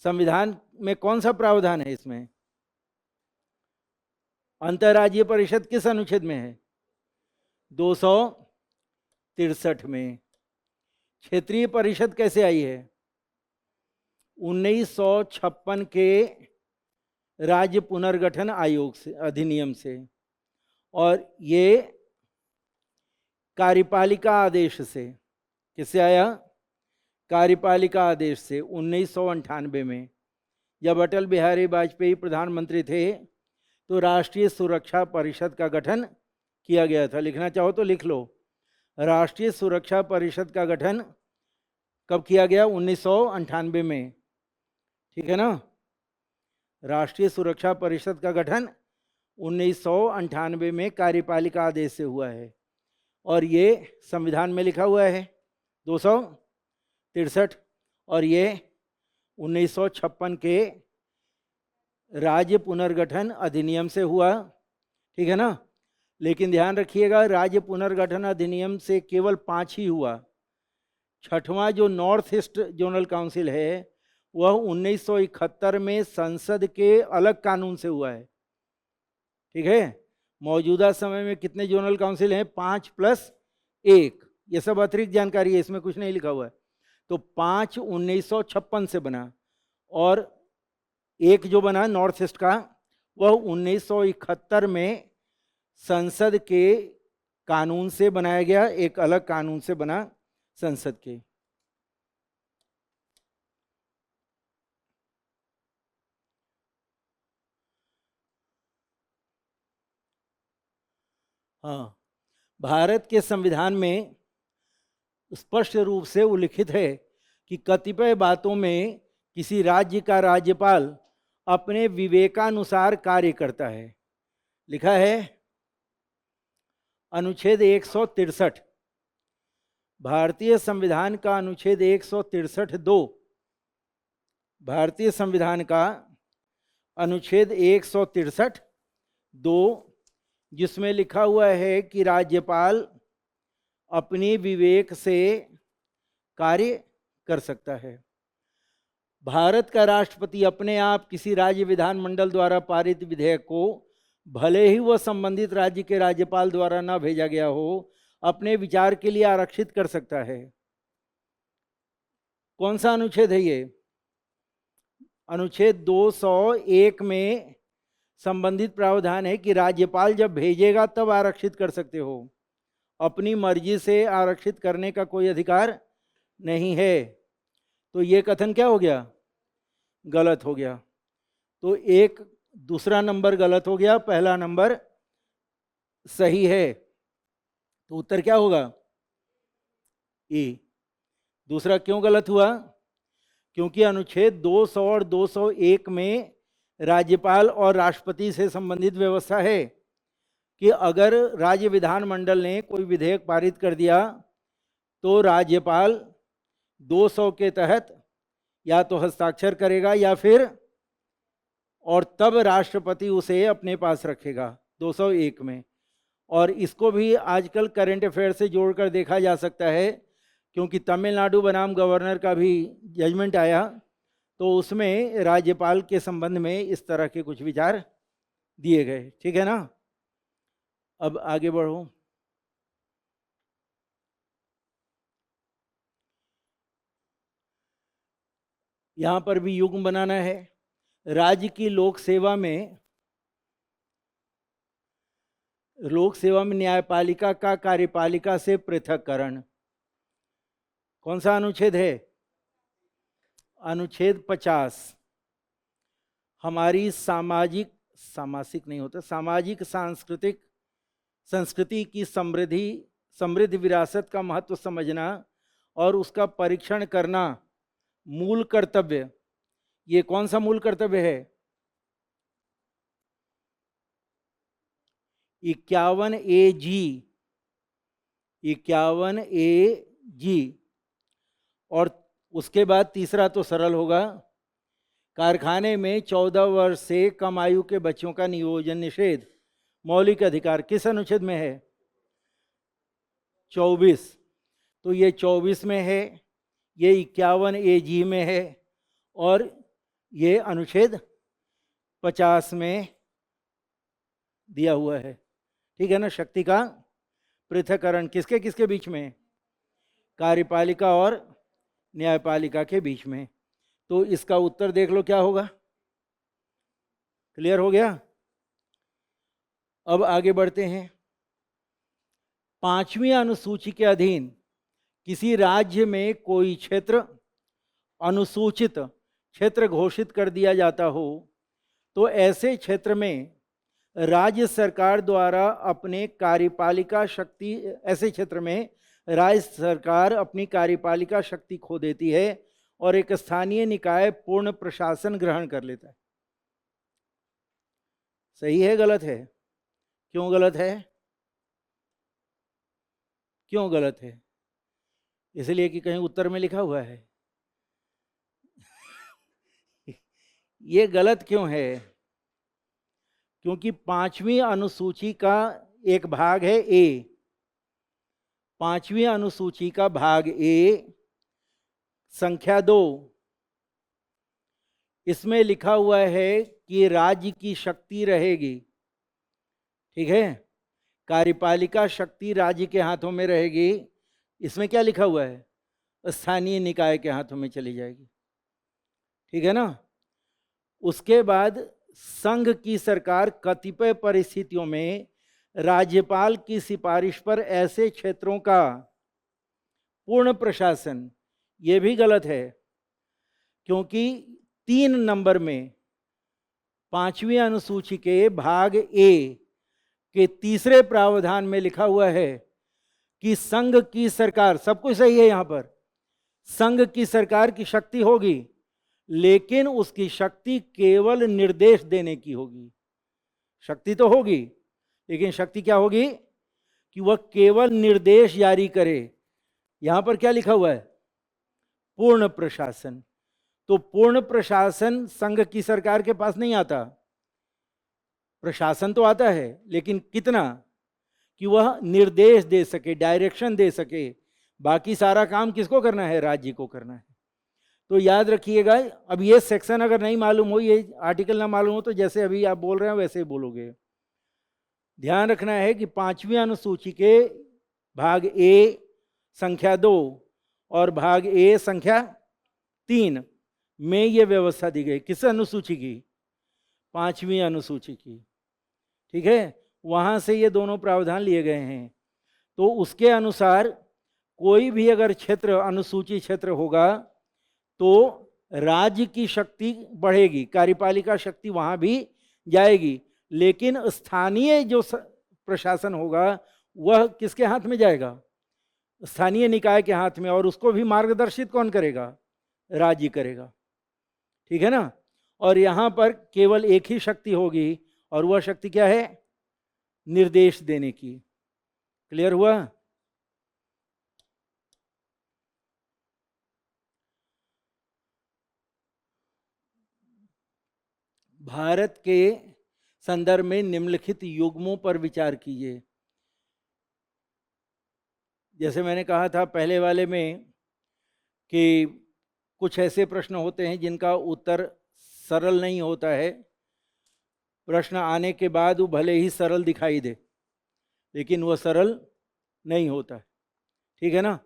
संविधान में कौन सा प्रावधान है? इसमें अंतर्राज्यीय परिषद किस अनुच्छेद में है? 263 में। क्षेत्रीय परिषद कैसे आई है? 1956 के राज्य पुनर्गठन आयोग से, अधिनियम से। और ये कार्यपालिका आदेश से। किससे आया? कार्यपालिका आदेश से 1998 में। जब अटल बिहारी वाजपेयी प्रधानमंत्री थे तो राष्ट्रीय सुरक्षा परिषद का गठन किया गया था। लिखना चाहो तो लिख लो। राष्ट्रीय सुरक्षा परिषद का गठन कब किया गया? 1998 में। ठीक है ना? राष्ट्रीय सुरक्षा परिषद का गठन 1998 में कार्यपालिका आदेश से हुआ है और ये संविधान में लिखा हुआ है 263 और ये 1956 के राज्य पुनर्गठन अधिनियम से हुआ। ठीक है ना? लेकिन ध्यान रखिएगा, राज्य पुनर्गठन अधिनियम से केवल 5 ही हुआ। छठवां जो नॉर्थ ईस्ट जोनल काउंसिल है वह 1971 में संसद के अलग कानून से हुआ है। ठीक है? मौजूदा समय में कितने जोनल काउंसिल हैं? 5 + 1। ये सब अतिरिक्त जानकारी है, इसमें कुछ नहीं लिखा हुआ है। तो 5 1956 से बना और एक जो बना नॉर्थ ईस्ट का वह 1971 में संसद के कानून से बनाया गया, एक अलग कानून से बना संसद के। हाँ, भारत के संविधान में स्पष्ट रूप से उल्लिखित है कि कतिपय बातों में किसी राज्य का राज्यपाल अपने विवेकानुसार कार्य करता है। लिखा है अनुच्छेद 163 भारतीय संविधान का, अनुच्छेद 163(2) भारतीय संविधान का अनुच्छेद 163(2) जिसमें लिखा हुआ है कि राज्यपाल अपनी विवेक से कार्य कर सकता है। भारत का राष्ट्रपति अपने आप किसी राज्य विधानमंडल द्वारा पारित विधेयक को, भले ही वह संबंधित राज्य के राज्यपाल द्वारा न भेजा गया हो, अपने विचार के लिए आरक्षित कर सकता है। कौन सा अनुच्छेद है ये? अनुच्छेद 201 में संबंधित प्रावधान है कि राज्यपाल जब भेजेगा तब आरक्षित कर सकते हो, अपनी मर्जी से आरक्षित करने का कोई अधिकार नहीं है। तो ये कथन क्या हो गया? गलत हो गया। तो एक दूसरा नंबर गलत हो गया, पहला नंबर सही है। तो उत्तर क्या होगा? ए। दूसरा क्यों गलत हुआ? क्योंकि अनुच्छेद 200 और 201 में राज्यपाल और राष्ट्रपति से संबंधित व्यवस्था है कि अगर राज्य विधानमंडल ने कोई विधेयक पारित कर दिया तो राज्यपाल 200 के तहत या तो हस्ताक्षर करेगा या फिर, और तब राष्ट्रपति उसे अपने पास रखेगा 201 में। और इसको भी आजकल करंट अफेयर से जोड़कर देखा जा सकता है, क्योंकि तमिलनाडु बनाम गवर्नर का भी जजमेंट आया, तो उसमें राज्यपाल के संबंध में इस तरह के कुछ विचार दिए गए। ठीक है ना, अब आगे बढ़ो। यहां पर भी युग्म बनाना है। राज्य की लोक सेवा में न्यायपालिका का कार्यपालिका से पृथककरण। कौन सा अनुच्छेद है? अनुच्छेद 50। हमारी सामाजिक सांस्कृतिक संस्कृति की समृद्ध विरासत का महत्व समझना और उसका परीक्षण करना मूल कर्तव्य। ये कौन सा मूल कर्तव्य है? 51 ए जी। और उसके बाद तीसरा तो सरल होगा, कारखाने में 14 वर्ष से कम आयु के बच्चों का नियोजन निषेध। मौलिक अधिकार किस अनुच्छेद में है? 24। तो ये 24 में है, ये 51 ए में है, और ये अनुच्छेद 50 में दिया हुआ है। ठीक है ना। शक्ति का पृथक्करण किसके किसके बीच में? कार्यपालिका और न्यायपालिका के बीच में। तो इसका उत्तर देख लो क्या होगा। क्लियर हो गया? अब आगे बढ़ते हैं। 5वीं अनुसूची के अधीन किसी राज्य में कोई क्षेत्र अनुसूचित क्षेत्र घोषित कर दिया जाता हो, तो ऐसे क्षेत्र में राज्य सरकार द्वारा अपने कार्यपालिका शक्ति ऐसे क्षेत्र में राज्य सरकार अपनी कार्यपालिका शक्ति खो देती है और एक स्थानीय निकाय पूर्ण प्रशासन ग्रहण कर लेता है। सही है गलत है? क्यों गलत है? क्यों गलत है? इसलिए कि कहीं उत्तर में लिखा हुआ है। ये गलत क्यों है? क्योंकि 5वीं अनुसूची का एक भाग है ए। 5वीं अनुसूची का भाग ए संख्या 2, इसमें लिखा हुआ है कि राज्य की शक्ति रहेगी। ठीक है, कार्यपालिका शक्ति राज्य के हाथों में रहेगी। इसमें क्या लिखा हुआ है? स्थानीय निकाय के हाथों में चली जाएगी। ठीक है ना। उसके बाद संघ की सरकार कतिपय परिस्थितियों में राज्यपाल की सिफारिश पर ऐसे क्षेत्रों का पूर्ण प्रशासन, ये भी गलत है, क्योंकि 3 नंबर में 5वीं अनुसूची के भाग ए के तीसरे प्रावधान में लिखा हुआ है कि संघ की सरकार, सब कुछ सही है यहां पर, संघ की सरकार की शक्ति होगी, लेकिन उसकी शक्ति केवल निर्देश देने की होगी। शक्ति तो होगी, लेकिन शक्ति क्या होगी? कि वह केवल निर्देश जारी करे। यहां पर क्या लिखा हुआ है? पूर्ण प्रशासन। तो पूर्ण प्रशासन संघ की सरकार के पास नहीं आता। प्रशासन तो आता है, लेकिन कितना? कि वह निर्देश दे सके, डायरेक्शन दे सके। बाकी सारा काम किसको करना है? राज्य को करना है। तो याद रखिएगा। अब ये सेक्शन अगर नहीं मालूम हो, ये आर्टिकल ना मालूम हो, तो जैसे अभी आप बोल रहे हैं वैसे ही बोलोगे। ध्यान रखना है कि 5वीं अनुसूची के भाग ए संख्या 2 और भाग ए संख्या 3 में ये व्यवस्था दी गई। किस अनुसूची की? 5वीं अनुसूची की। ठीक है, वहां से ये दोनों प्रावधान लिए गए हैं। तो उसके अनुसार कोई भी अगर क्षेत्र अनुसूची क्षेत्र होगा तो राज्य की शक्ति बढ़ेगी, कार्यपालिका शक्ति वहां भी जाएगी, लेकिन स्थानीय जो प्रशासन होगा वह किसके हाथ में जाएगा? स्थानीय निकाय के हाथ में। और उसको भी मार्गदर्शित कौन करेगा? राज्य करेगा। ठीक है ना। और यहां पर केवल एक ही शक्ति होगी, और वह शक्ति क्या है? निर्देश देने की। क्लियर हुआ? भारत के संदर्भ में निम्नलिखित युग्मों पर विचार कीजिए। जैसे मैंने कहा था पहले वाले में कि कुछ ऐसे प्रश्न होते हैं जिनका उत्तर सरल नहीं होता है, प्रश्न आने के बाद वो भले ही सरल दिखाई दे लेकिन वह सरल नहीं होता है, ठीक है ना।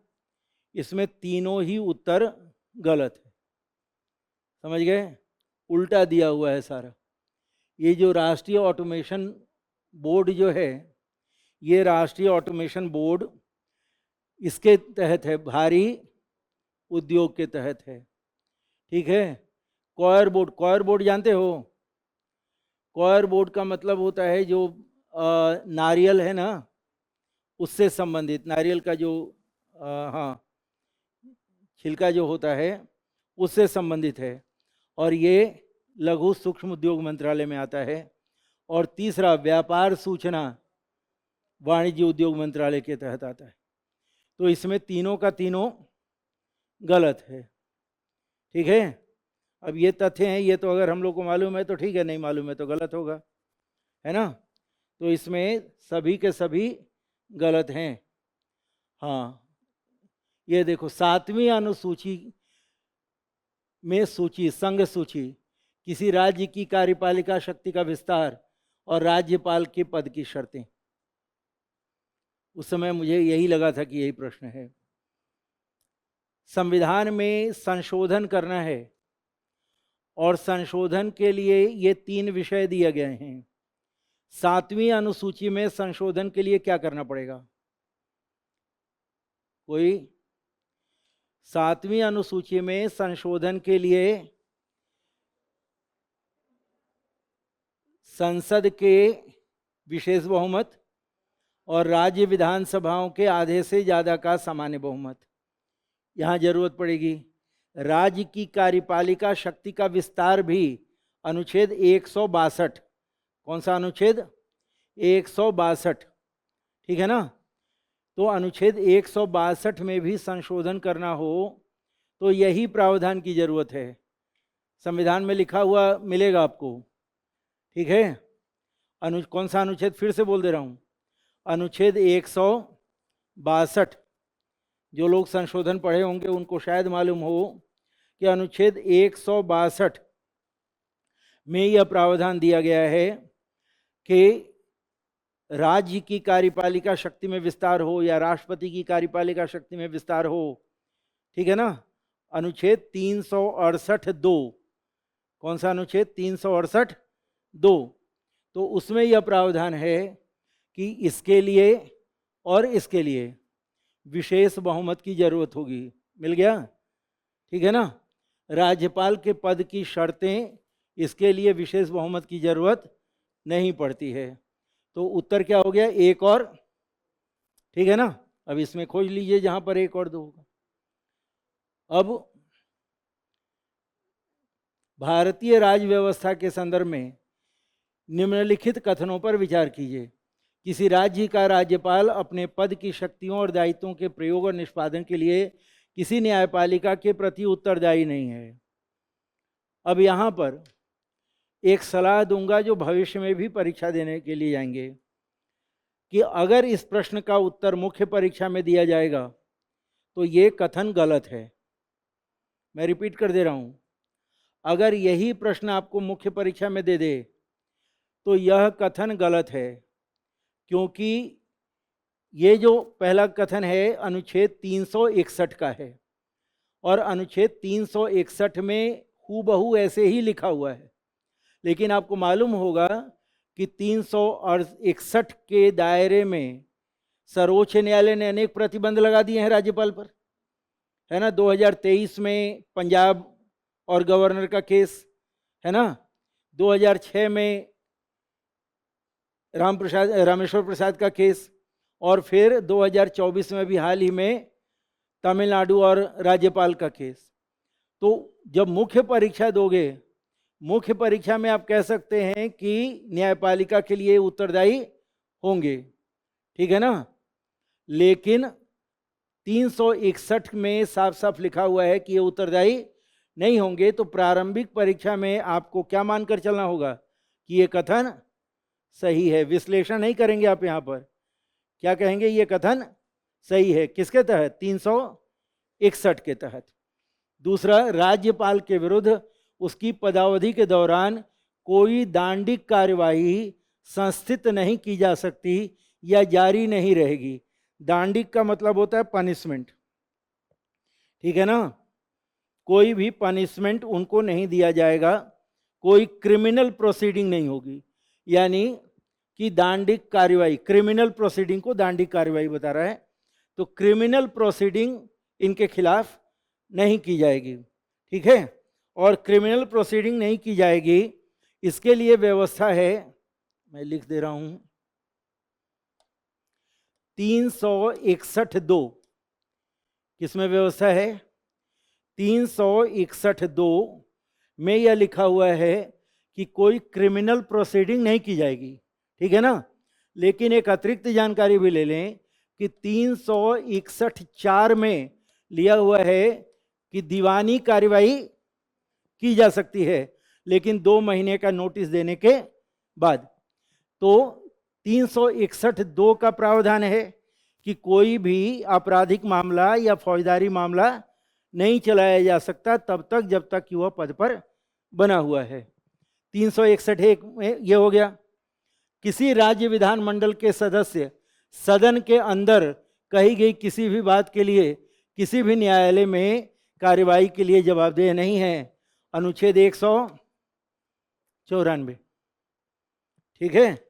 इसमें तीनों ही उत्तर गलत है, समझ गए, उल्टा दिया हुआ है सारा। ये जो राष्ट्रीय ऑटोमेशन बोर्ड जो है, ये राष्ट्रीय ऑटोमेशन बोर्ड इसके तहत है, भारी उद्योग के तहत है, ठीक है। कॉयर बोर्ड, कॉयर बोर्ड जानते हो? कॉयर बोर्ड का मतलब होता है जो नारियल है ना, उससे संबंधित, नारियल का जो हाँ छिलका जो होता है उससे संबंधित है, और ये लघु सूक्ष्म उद्योग मंत्रालय में आता है। और तीसरा व्यापार सूचना वाणिज्य उद्योग मंत्रालय के तहत आता है। तो इसमें तीनों का तीनों गलत है, ठीक है। अब ये तथ्य हैं, ये तो अगर हम लोग को मालूम है तो ठीक है, नहीं मालूम है तो गलत होगा, है ना। तो इसमें सभी के सभी गलत हैं। हाँ, ये देखो 7वीं अनुसूची में सूची, संघ सूची, किसी राज्य की कार्यपालिका शक्ति का विस्तार और राज्यपाल के पद की शर्तें। उस समय मुझे यही लगा था कि यही प्रश्न है। संविधान में संशोधन करना है और संशोधन के लिए ये 3 विषय दिए गए हैं। 7वीं अनुसूची में संशोधन के लिए क्या करना पड़ेगा? कोई? 7वीं अनुसूची में संशोधन के लिए संसद के विशेष बहुमत और राज्य विधानसभाओं के आधे से ज़्यादा का सामान्य बहुमत यहाँ जरूरत पड़ेगी। राज्य की कार्यपालिका शक्ति का विस्तार भी अनुच्छेद 162, कौन सा अनुच्छेद? 162, ठीक है ना। तो अनुच्छेद 162 में भी संशोधन करना हो तो यही प्रावधान की जरूरत है। संविधान में लिखा हुआ मिलेगा आपको, ठीक है। कौन सा अनुच्छेद? फिर से बोल दे रहा हूँ, अनुच्छेद 162। जो लोग संशोधन पढ़े होंगे उनको शायद मालूम हो कि अनुच्छेद 162 में यह प्रावधान दिया गया है कि राज्य की कार्यपालिका शक्ति में विस्तार हो या राष्ट्रपति की कार्यपालिका शक्ति में विस्तार हो, ठीक है ना। अनुच्छेद 368(2), कौन सा अनुच्छेद? 368(2). तो उसमें यह प्रावधान है कि इसके लिए और इसके लिए विशेष बहुमत की जरूरत होगी। मिल गया, ठीक है ना। राज्यपाल के पद की शर्तें, इसके लिए विशेष बहुमत की जरूरत नहीं पड़ती है। तो उत्तर क्या हो गया? 1 और, ठीक है ना। अब इसमें खोज लीजिए जहां पर 1 और 2 होगा। अब भारतीय राज्य व्यवस्था के संदर्भ में निम्नलिखित कथनों पर विचार कीजिए। किसी राज्य का राज्यपाल अपने पद की शक्तियों और दायित्वों के प्रयोग और निष्पादन के लिए किसी न्यायपालिका के प्रति उत्तरदायी नहीं है। अब यहाँ पर एक सलाह दूंगा जो भविष्य में भी परीक्षा देने के लिए जाएंगे, कि अगर इस प्रश्न का उत्तर मुख्य परीक्षा में दिया जाएगा तो ये कथन गलत है। मैं रिपीट कर दे रहा हूँ, अगर यही प्रश्न आपको मुख्य परीक्षा में दे दे तो यह कथन गलत है, क्योंकि ये जो पहला कथन है अनुच्छेद 361 का है और अनुच्छेद 361 में हूबहू ऐसे ही लिखा हुआ है। लेकिन आपको मालूम होगा कि 361 के दायरे में सर्वोच्च न्यायालय ने अनेक प्रतिबंध लगा दिए हैं राज्यपाल पर, है ना। 2023 में पंजाब और गवर्नर का केस, है ना। 2006 में रामेश्वर प्रसाद का केस, और फिर 2024 में भी हाल ही में तमिलनाडु और राज्यपाल का केस। तो जब मुख्य परीक्षा दोगे, मुख्य परीक्षा में आप कह सकते हैं कि न्यायपालिका के लिए उत्तरदायी होंगे, ठीक है ना। लेकिन 361 में साफ साफ लिखा हुआ है कि ये उत्तरदायी नहीं होंगे तो प्रारंभिक परीक्षा में आपको क्या मानकर चलना होगा कि ये कथन सही है। विश्लेषण नहीं करेंगे आप यहाँ पर, क्या कहेंगे, ये कथन सही है। किसके तहत? 361 के तहत। दूसरा, राज्यपाल के विरुद्ध उसकी पदावधि के दौरान कोई दांडिक कार्यवाही संस्थित नहीं की जा सकती या जारी नहीं रहेगी। दांडिक का मतलब होता है पनिशमेंट, ठीक है ना। कोई भी पनिशमेंट उनको नहीं दिया जाएगा, कोई क्रिमिनल प्रोसीडिंग नहीं होगी। यानी कि दांडिक कार्यवाही, क्रिमिनल प्रोसीडिंग को दांडिक कार्यवाही बता रहा है, तो क्रिमिनल प्रोसीडिंग इनके खिलाफ नहीं की जाएगी, ठीक है। और क्रिमिनल प्रोसीडिंग नहीं की जाएगी, इसके लिए व्यवस्था है, मैं लिख दे रहा हूं, 361(2). किसमें व्यवस्था है? 361(2) में यह लिखा हुआ है कि कोई क्रिमिनल प्रोसीडिंग नहीं की जाएगी, ठीक है ना। लेकिन एक अतिरिक्त जानकारी भी ले लें कि 361(4) में लिया हुआ है कि दीवानी कार्यवाही की जा सकती है, लेकिन 2 महीने का नोटिस देने के बाद। तो 361(2) का प्रावधान है कि कोई भी आपराधिक मामला या फौजदारी मामला नहीं चलाया जा सकता तब तक जब तक कि वह पद पर बना हुआ है। 361(1) में यह हो गया। किसी राज्य विधानमंडल के सदस्य सदन के अंदर कही गई किसी भी बात के लिए किसी भी न्यायालय में कार्यवाही के लिए जवाबदेह नहीं है। अनुच्छेद 194, ठीक है,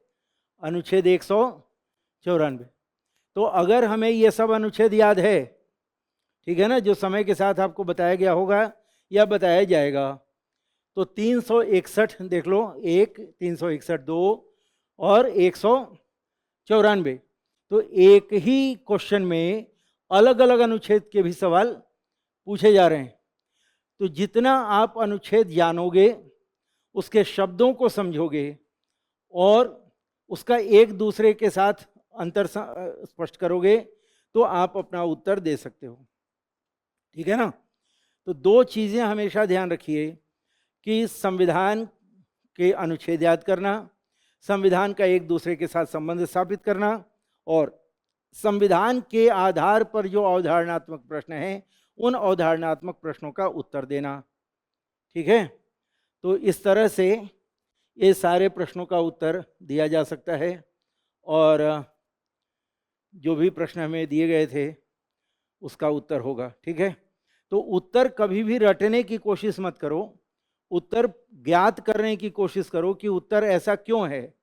अनुच्छेद 194। तो अगर हमें ये सब अनुच्छेद याद है, ठीक है ना, जो समय के साथ आपको बताया गया होगा या बताया जाएगा, तो 361 देख लो, 1, 361(2) और 194। तो एक ही क्वेश्चन में अलग अलग अनुच्छेद के भी सवाल पूछे जा रहे हैं। तो जितना आप अनुच्छेद जानोगे, उसके शब्दों को समझोगे और उसका एक दूसरे के साथ अंतर स्पष्ट करोगे, तो आप अपना उत्तर दे सकते हो, ठीक है ना। तो 2 चीज़ें हमेशा ध्यान रखिए कि संविधान के अनुच्छेद याद करना, संविधान का एक दूसरे के साथ संबंध स्थापित करना, और संविधान के आधार पर जो अवधारणात्मक प्रश्न हैं उन अवधारणात्मक प्रश्नों का उत्तर देना, ठीक है। तो इस तरह से ये सारे प्रश्नों का उत्तर दिया जा सकता है। और जो भी प्रश्न हमें दिए गए थे उसका उत्तर होगा, ठीक है। तो उत्तर कभी भी रटने की कोशिश मत करो, उत्तर ज्ञात करने की कोशिश करो कि उत्तर ऐसा क्यों है।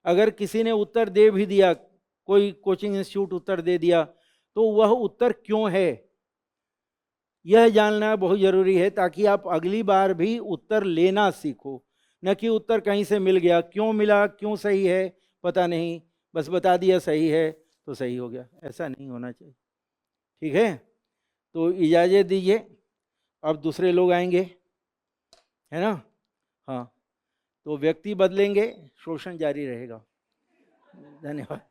अगर किसी ने उत्तर दे भी दिया, कोई कोचिंग इंस्टीट्यूट उत्तर दे दिया, तो वह उत्तर क्यों है यह जानना बहुत जरूरी है, ताकि आप अगली बार भी उत्तर लेना सीखो। न कि उत्तर कहीं से मिल गया, क्यों मिला, क्यों सही है पता नहीं, बस बता दिया सही है तो सही हो गया, ऐसा नहीं होना चाहिए, ठीक है। तो इजाज़त दीजिए, अब दूसरे लोग आएंगे, है ना। हाँ, तो व्यक्ति बदलेंगे, शोषण जारी रहेगा। धन्यवाद।